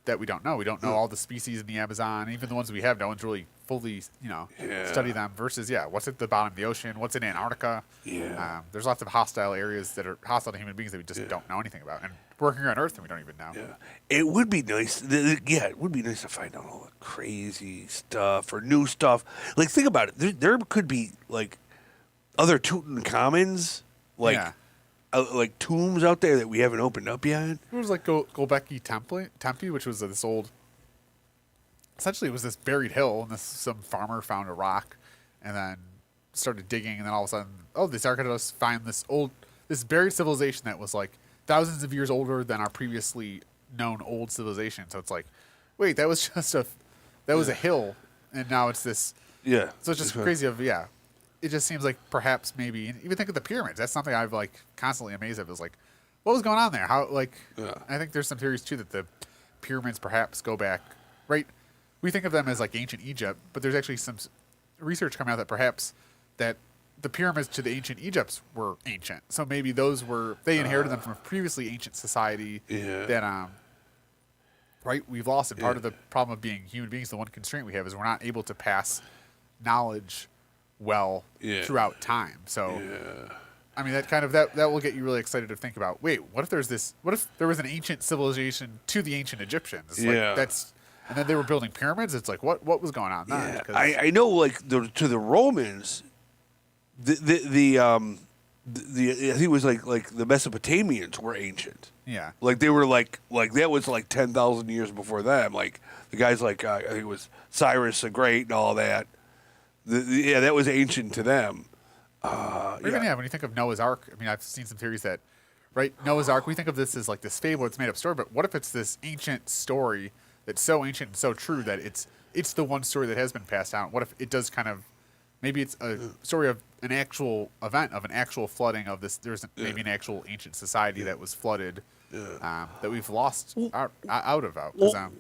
that we don't know. We don't know all the species in the Amazon, even the ones we have. No one's really fully, study them. Versus, what's at the bottom of the ocean? What's in Antarctica? There's lots of hostile areas that are hostile to human beings that we just don't know anything about. And we're here on Earth and we don't even know. Yeah. It would be nice. It would be nice to find out all the crazy stuff or new stuff. Like, think about it. There could be like other Tutankhamens, like like tombs out there that we haven't opened up yet. It was like Gobekli Tempe, which was this old. Essentially, it was this buried hill, and some farmer found a rock, and then started digging, and then all of a sudden, these archaeologists find this buried civilization that was like thousands of years older than our previously known old civilization. So it's like, wait, that was just a hill, and now it's this. Yeah. So it's just crazy it just seems like perhaps maybe, and even think of the pyramids. That's something I've like constantly amazed at. Is like, what was going on there? How I think there's some theories too that the pyramids perhaps go back, right? We think of them as like ancient Egypt, but there's actually some research coming out that perhaps that the pyramids to the ancient Egypts were ancient. So maybe they inherited them from a previously ancient society that right, we've lost. And part of the problem of being human beings, the one constraint we have is we're not able to pass knowledge well throughout time. So I mean that will get you really excited to think about, wait, what if there was an ancient civilization to the ancient Egyptians? And then they were building pyramids. It's like, what was going on then? I know, like to the Romans, I think it was like the Mesopotamians were ancient. Yeah. Like they were like that was like 10,000 years before them. Like the guys like I think it was Cyrus the Great and all that. That was ancient to them. Even when you think of Noah's Ark, I mean, I've seen some theories that, right, Noah's Ark, we think of this as like this fable, it's made up story, but what if it's this ancient story that's so ancient and so true that it's the one story that has been passed down? What if it does kind of, maybe it's a story of an actual event, of an actual flooding of this, there's maybe an actual ancient society that was flooded, that we've lost out of.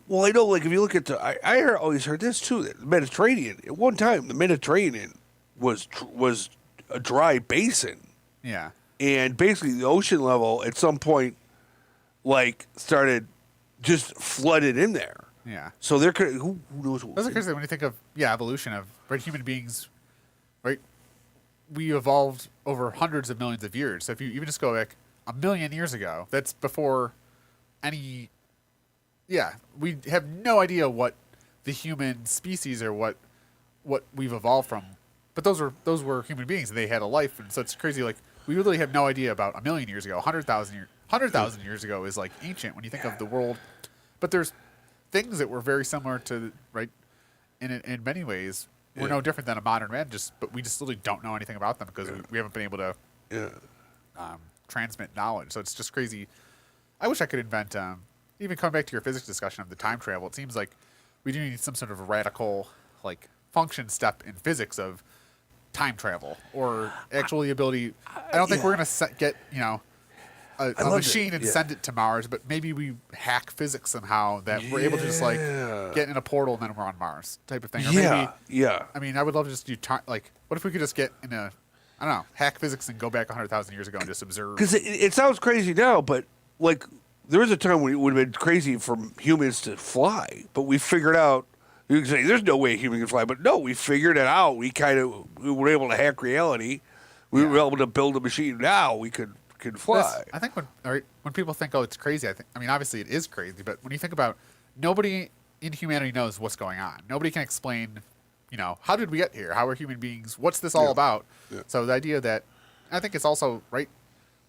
Well, I know, like if you look at I always heard this too, that the Mediterranean, at one time, the Mediterranean was a dry basin. Yeah. And basically the ocean level at some point, like, started just flooded in there. Yeah. So there could, who knows what. That's crazy when you think of, evolution of, right, human beings, right? We evolved over hundreds of millions of years. So if you even just go back a million years ago, that's before any, we have no idea what the human species or what we've evolved from. But those were human beings, and they had a life, and so it's crazy. Like, we really have no idea about a million years ago. 100,000 years ago is like ancient when you think of the world. But there's things that were very similar to, right, in many ways, we're no different than a modern man. But we just literally don't know anything about them because we haven't been able to transmit knowledge. So it's just crazy. I wish I could invent. Even coming back to your physics discussion of the time travel, it seems like we do need some sort of radical like function step in physics of time travel or actual the ability. I don't think we're going to get a machine and send it to Mars, but maybe we hack physics somehow that we're able to just like get in a portal and then we're on Mars type of thing. Or maybe, I mean, I would love to just do like, what if we could just get in a, I don't know, hack physics and go back 100,000 years ago and just observe? Because it sounds crazy now, but like there was a time when it would have been crazy for humans to fly, but we figured out. You can say there's no way a human can fly, but no, we figured it out. We were able to hack reality. We were able to build a machine. Now we could fly. I think when people think, it's crazy, I mean, obviously it is crazy, but when you think about, nobody in humanity knows what's going on. Nobody can explain, how did we get here? How are human beings? What's this all about? Yeah. So the idea that, I think it's also, right,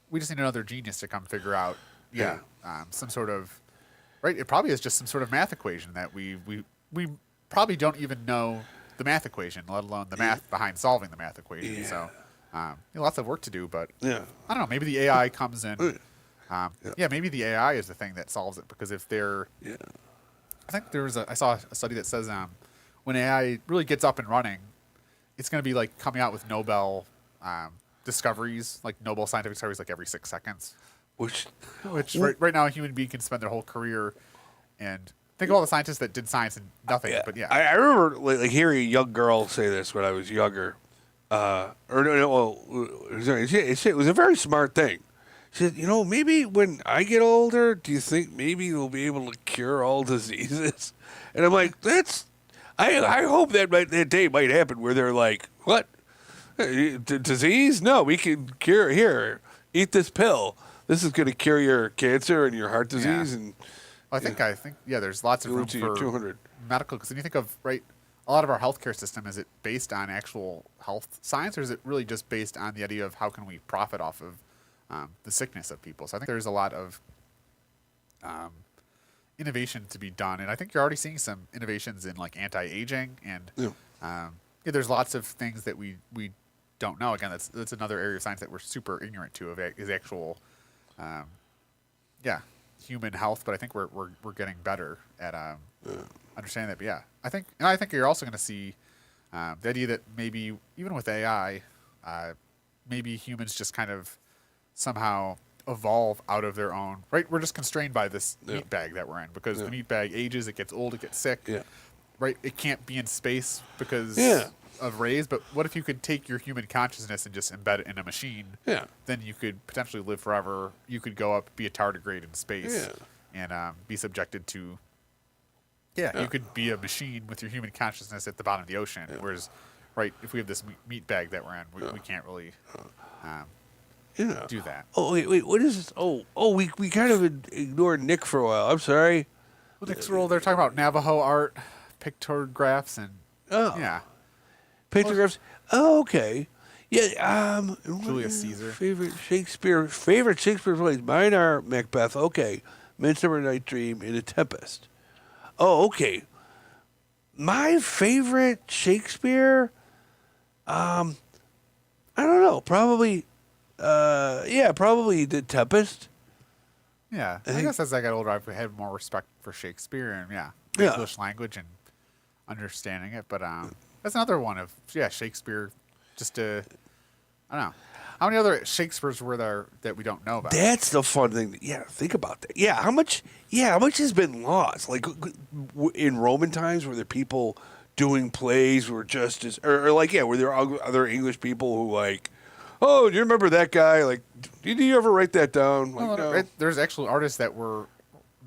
we just need another genius to come figure out, some sort of, right, it probably is just some sort of math equation that we probably don't even know the math equation, let alone the math behind solving the math equation. Yeah. So lots of work to do, but I don't know. Maybe the AI comes in. Maybe the AI is the thing that solves it, because if they're, I think I saw a study that says when AI really gets up and running, it's going to be like coming out with Nobel discoveries, like Nobel scientific discoveries, like every 6 seconds. Which right now a human being can spend their whole career and. Think of all the scientists that did science and nothing, but I remember like hearing a young girl say this when I was younger. It was a very smart thing. She said, maybe when I get older, do you think maybe we'll be able to cure all diseases? And I'm like, I hope that day might happen where they're like, what? Disease? No, we can cure. Here, eat this pill. This is going to cure your cancer and your heart disease and... I think there's lots of room for 200 medical, because when you think of, right, a lot of our healthcare system, is it based on actual health science, or is it really just based on the idea of how can we profit off the sickness of people. So I think there's a lot of innovation to be done, and I think you're already seeing some innovations in like anti-aging, and there's lots of things that we don't know. Again, that's another area of science that we're super ignorant to is actual, human health. But I think we're getting better at understanding that. But yeah, I think you're also going to see the idea that maybe even with AI, maybe humans just kind of somehow evolve out of their own, right? We're just constrained by this meat bag that we're in, because the meat bag ages, it gets old, it gets sick, right? It can't be in space because of rays. But what if you could take your human consciousness and just embed it in a machine? Then you could potentially live forever. You could go up, be a tardigrade in space, and be subjected to. You could be a machine with your human consciousness at the bottom of the ocean. Whereas, right, if we have this meat bag that we're in, we can't really do that. Oh, wait, what is this? We kind of ignored Nick for a while. I'm sorry. Well, Nick's role, they're talking about Navajo art, pictographs, and pictographs. Oh, okay. Yeah. Julius Caesar. Favorite Shakespeare plays. Mine are Macbeth. Okay. Midsummer Night Dream and A Tempest. Oh, okay. My favorite Shakespeare. I don't know. Probably. Probably The Tempest. Yeah, I guess as I got older, I've had more respect for Shakespeare and English language and understanding it. But that's another one of Shakespeare. Just I don't know, how many other Shakespeares were there that we don't know about? That's the fun thing. Think about that. How much has been lost? Like in Roman times, were there people doing plays who were just as, were there other English people who like, oh, do you remember that guy? Like, did you ever write that down? Like, no. There's actual artists that were,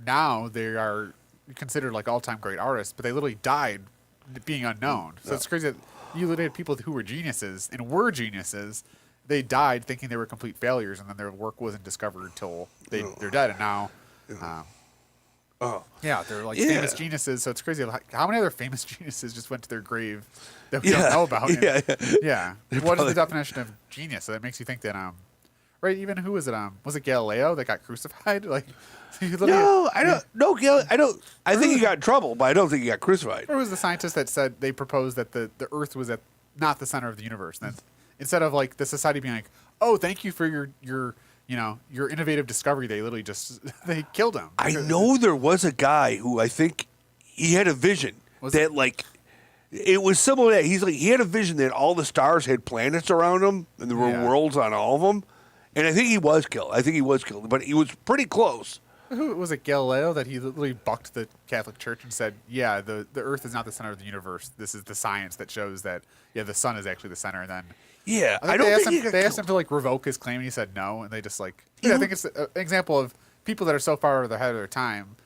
now they are considered like all-time great artists, but they literally died being unknown. So it's crazy that you literally had people who were geniuses and were geniuses. They died thinking they were complete failures, and then their work wasn't discovered until they're dead. And now, they're like famous geniuses. So it's crazy. How many other famous geniuses just went to their grave that we don't know about? What is the definition of genius? So that makes you think that, right? Even who was it? Was it Galileo that got crucified? Like, no, I don't. No, Galileo. I think he got in trouble, but I don't think he got crucified. Or was the scientist that said they proposed that the Earth was not the center of the universe? And instead of like the society being like, oh, thank you for your innovative discovery, they literally just they killed him. I know there was a guy who I think he had a vision it was similar to that. He's like, he had a vision that all the stars had planets around them and there were worlds on all of them. And I think he was killed. But he was pretty close. Who was it, Galileo, that he literally bucked the Catholic Church and said, the Earth is not the center of the universe. This is the science that shows that the sun is actually the center. And then they asked him to like revoke his claim, and he said no. And they just like I think it's an example of people that are so far ahead of their time.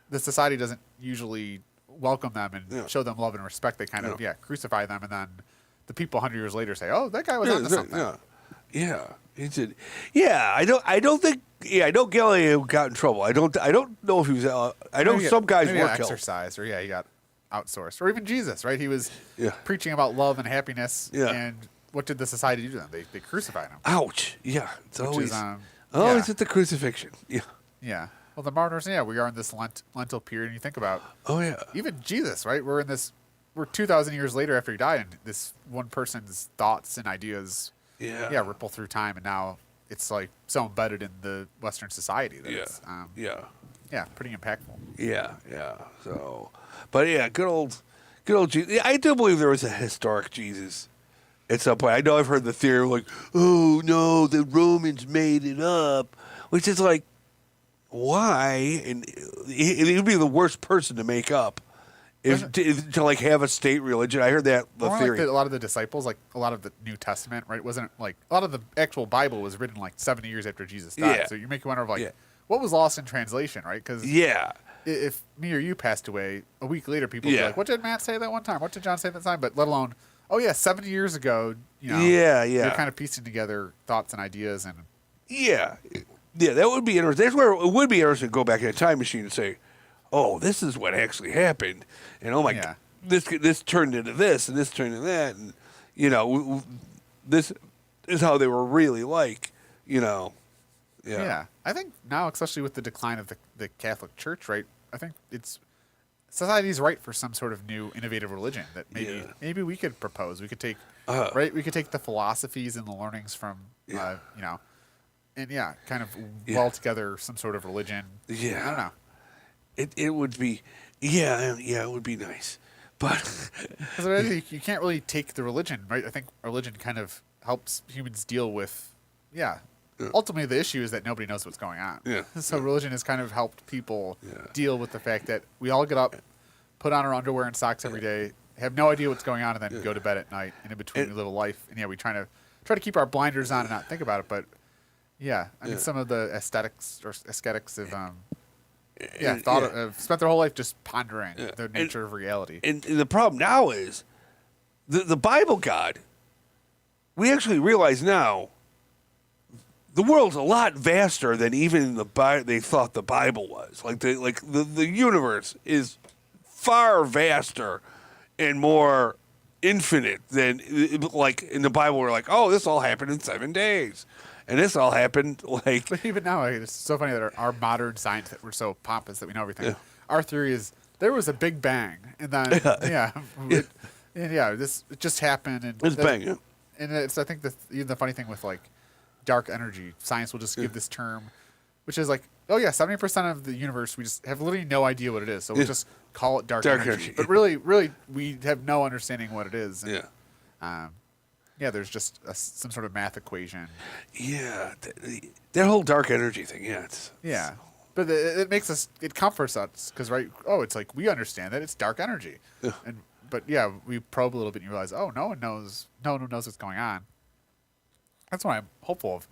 The society doesn't usually welcome them and show them love and respect. They kind of crucify them, and then the people 100 years later say, "Oh, that guy was onto something." He did. I don't think. I know Galileo got in trouble. I don't know if he was. I know some guys were killed. Exercised, or he got outsourced, or even Jesus. Right? He was preaching about love and happiness. And what did the society do to them? They crucified him. Ouch! Yeah, it's always at the crucifixion. Yeah. Well, the martyrs. We are in this Lentil period, and you think about. Even Jesus, right? We're 2,000 years later after he died, and this one person's thoughts and ideas. Ripple through time, and now it's like so embedded in the Western society that it's pretty impactful. So, but good old Jesus. I do believe there was a historic Jesus at some point. I know I've heard the theory of like, oh no, the Romans made it up, which is like, why? And it would be the worst person to make up. To like have a state religion. I heard that theory. Like a lot of the disciples, like a lot of the New Testament, right? Wasn't like a lot of the actual Bible was written like 70 years after Jesus died. So you make you wonder of like what was lost in translation, right? Because if me or you passed away a week later, people would be like, "What did Matt say that one time? What did John say that time?" But let alone, 70 years ago, you're kind of piecing together thoughts and ideas and that would be interesting. That's where it would be interesting to go back in a time machine and say, oh, this is what actually happened, and oh my God, this turned into this, and this turned into that, and this is how they were really like, Yeah. I think now, especially with the decline of the Catholic Church, right? I think society's right for some sort of new innovative religion that maybe we could propose. We could take right. We could take the philosophies and the learnings from you know, and kind of well together some sort of religion. Yeah. I don't know. It would be it would be nice, but because you can't really take the religion, right? I think religion kind of helps humans deal with ultimately the issue is that nobody knows what's going on. So religion has kind of helped people deal with the fact that we all get up, put on our underwear and socks every day, have no idea what's going on, and then go to bed at night, and in between we live a life, and we try to keep our blinders on and not think about it. But I mean some of the aesthetics of have spent their whole life just pondering the nature of reality. And the problem now is the Bible God. We actually realize now the world's a lot vaster than even they thought the Bible was. The universe is far vaster and more infinite than like in the Bible. We're like, oh, this all happened in 7 days. And this all happened like... But even now, it's so funny that our modern science, that we're so pompous that we know everything. Yeah. Our theory is there was a big bang. And then, this just happened. And it's bang, yeah. And it's, I think, even the funny thing with, like, dark energy, science will just give this term, which is like, 70% of the universe, we just have literally no idea what it is. So we'll just call it dark energy. But really, we have no understanding what it is. And, there's just some sort of math equation. Yeah, that whole dark energy thing. But it comforts us because it's like we understand that it's dark energy, but we probe a little bit and you realize no one knows what's going on. That's why I'm hopeful of.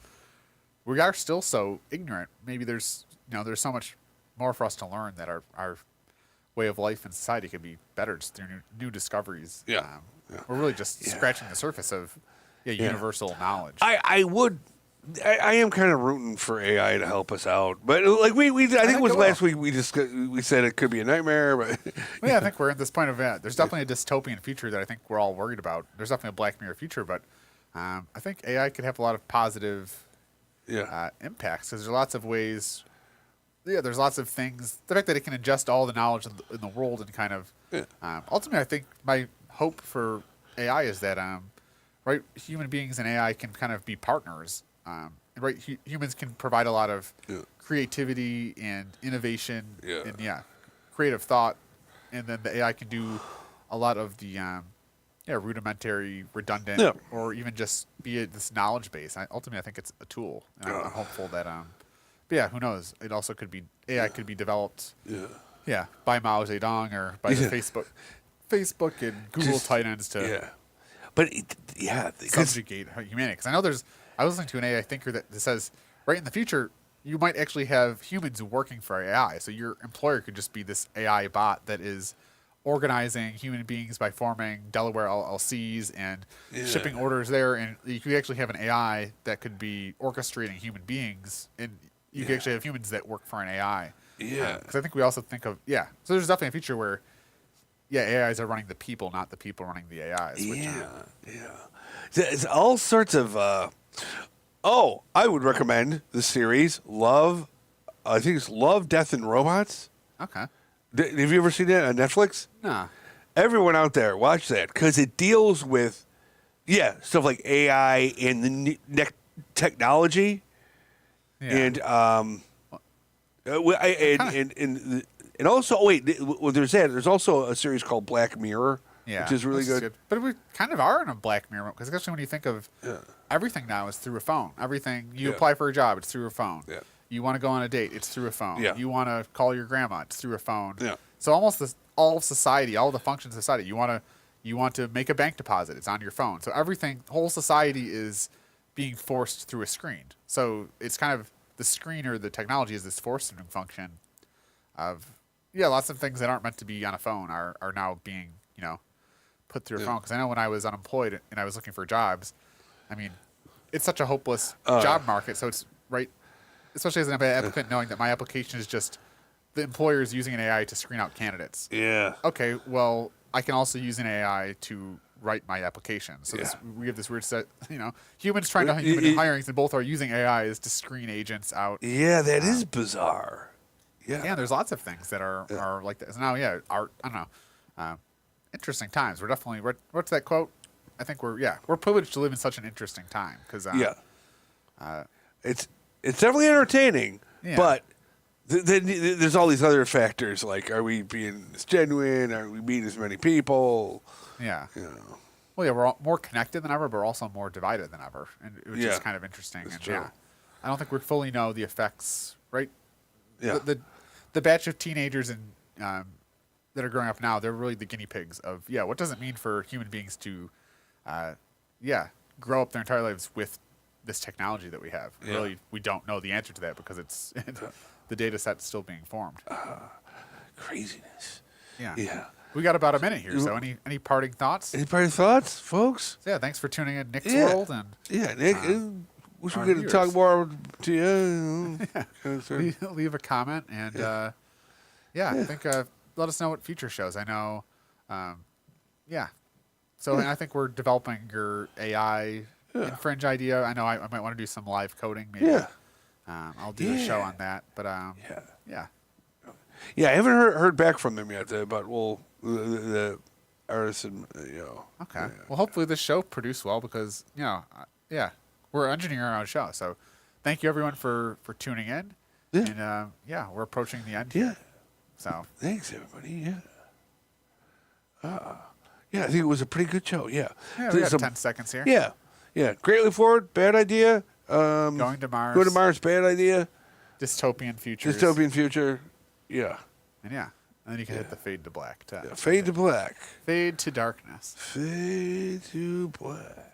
We are still so ignorant. Maybe there's so much more for us to learn that our way of life and society could be better just through new discoveries. We're really just scratching the surface of universal knowledge. I am kind of rooting for AI to help us out, but like I think it was last week we said it could be a nightmare, but I think we're at this point of there's definitely a dystopian future that I think we're all worried about. There's definitely a Black Mirror future, but I think AI could have a lot of positive impacts because there's lots of ways. There's lots of things. The fact that it can ingest all the knowledge in the world and kind of ultimately, I think my hope for AI is that human beings and AI can kind of be partners. Humans can provide a lot of creativity and innovation and creative thought, and then the AI can do a lot of the rudimentary, redundant, or even just be this knowledge base. Ultimately, I think it's a tool, and I'm hopeful that who knows? It also could be AI could be developed by Mao Zedong or by the Facebook and Google titans to subjugate humanity. Because I know I was listening to an AI thinker that says right in the future you might actually have humans working for AI. So your employer could just be this AI bot that is organizing human beings by forming Delaware LLCs and shipping orders there, and you could actually have an AI that could be orchestrating human beings, and you could actually have humans that work for an AI. Because I think we also think of so there's definitely a future where AIs are running the people, not the people running the AIs. It's all sorts of. I would recommend the series Love. I think it's Love, Death, and Robots. Okay. Have you ever seen that on Netflix? Nah. Everyone out there, watch that because it deals with stuff like AI and the technology, and and also there's that. There's also a series called Black Mirror, which is really good. But we kind of are in a Black Mirror because especially when you think of everything now is through a phone. Everything you apply for a job, it's through a phone. You want to go on a date, it's through a phone. You want to call your grandma, it's through a phone. So almost all of society, all the functions of society, you want to make a bank deposit, it's on your phone. So everything, whole society is being forced through a screen. So it's kind of the screen or the technology is this forcing function of lots of things that aren't meant to be on a phone are now being put through a phone. Because I know when I was unemployed and I was looking for jobs, I mean, it's such a hopeless job market. So it's especially as an applicant, knowing that my application is just the employer is using an AI to screen out candidates. Okay, well, I can also use an AI to write my application. So Yeah. we have this weird set, humans trying to human hirings, and both are using AIs to screen agents out. Yeah, that is bizarre. Yeah. Yeah, there's lots of things that are like that. So now, art. I don't know. Interesting times. We're definitely. What's that quote? I think we're privileged to live in such an interesting time because it's definitely entertaining, Yeah. but there's all these other factors like, are we being as genuine? Are we meeting as many people? yeah. You know. Well, yeah, we're all more connected than ever, but we're also more divided than ever, and which Yeah. is kind of interesting. That's And true. I don't think we fully know the effects. Right. Yeah. The batch of teenagers that are growing up now, they're really the guinea pigs of what does it mean for human beings to grow up their entire lives with this technology that we have. Yeah. Really, we don't know the answer to that because it's the data set's still being formed. Craziness. Yeah. Yeah. We got about a minute here, so any parting thoughts? Any parting thoughts, folks? So, thanks for tuning in, Nick's Yeah. World, and Yeah, Nick. Wish we our could viewers. talk more to you. leave a comment, and I think let us know what future shows. I know, So I think we're developing your AI infringe idea. I know I might want to do some live coding. Maybe. Yeah. I'll do a show on that. But Yeah, I haven't heard back from them yet, but the artists and Okay. Yeah. Well, hopefully this show produced well because we're engineering our own show. So thank you everyone for tuning in. Yeah. And we're approaching the end. Yeah. Here. So Thanks, everybody. Yeah, I think it was a pretty good show. Yeah. we got 10 seconds here. Yeah. Greatly Forward, bad idea. Going to Mars. Going to Mars, bad idea. Dystopian futures. Dystopian future. Yeah. And then you can hit the fade to black. Fade to black. Fade to darkness. Fade to black.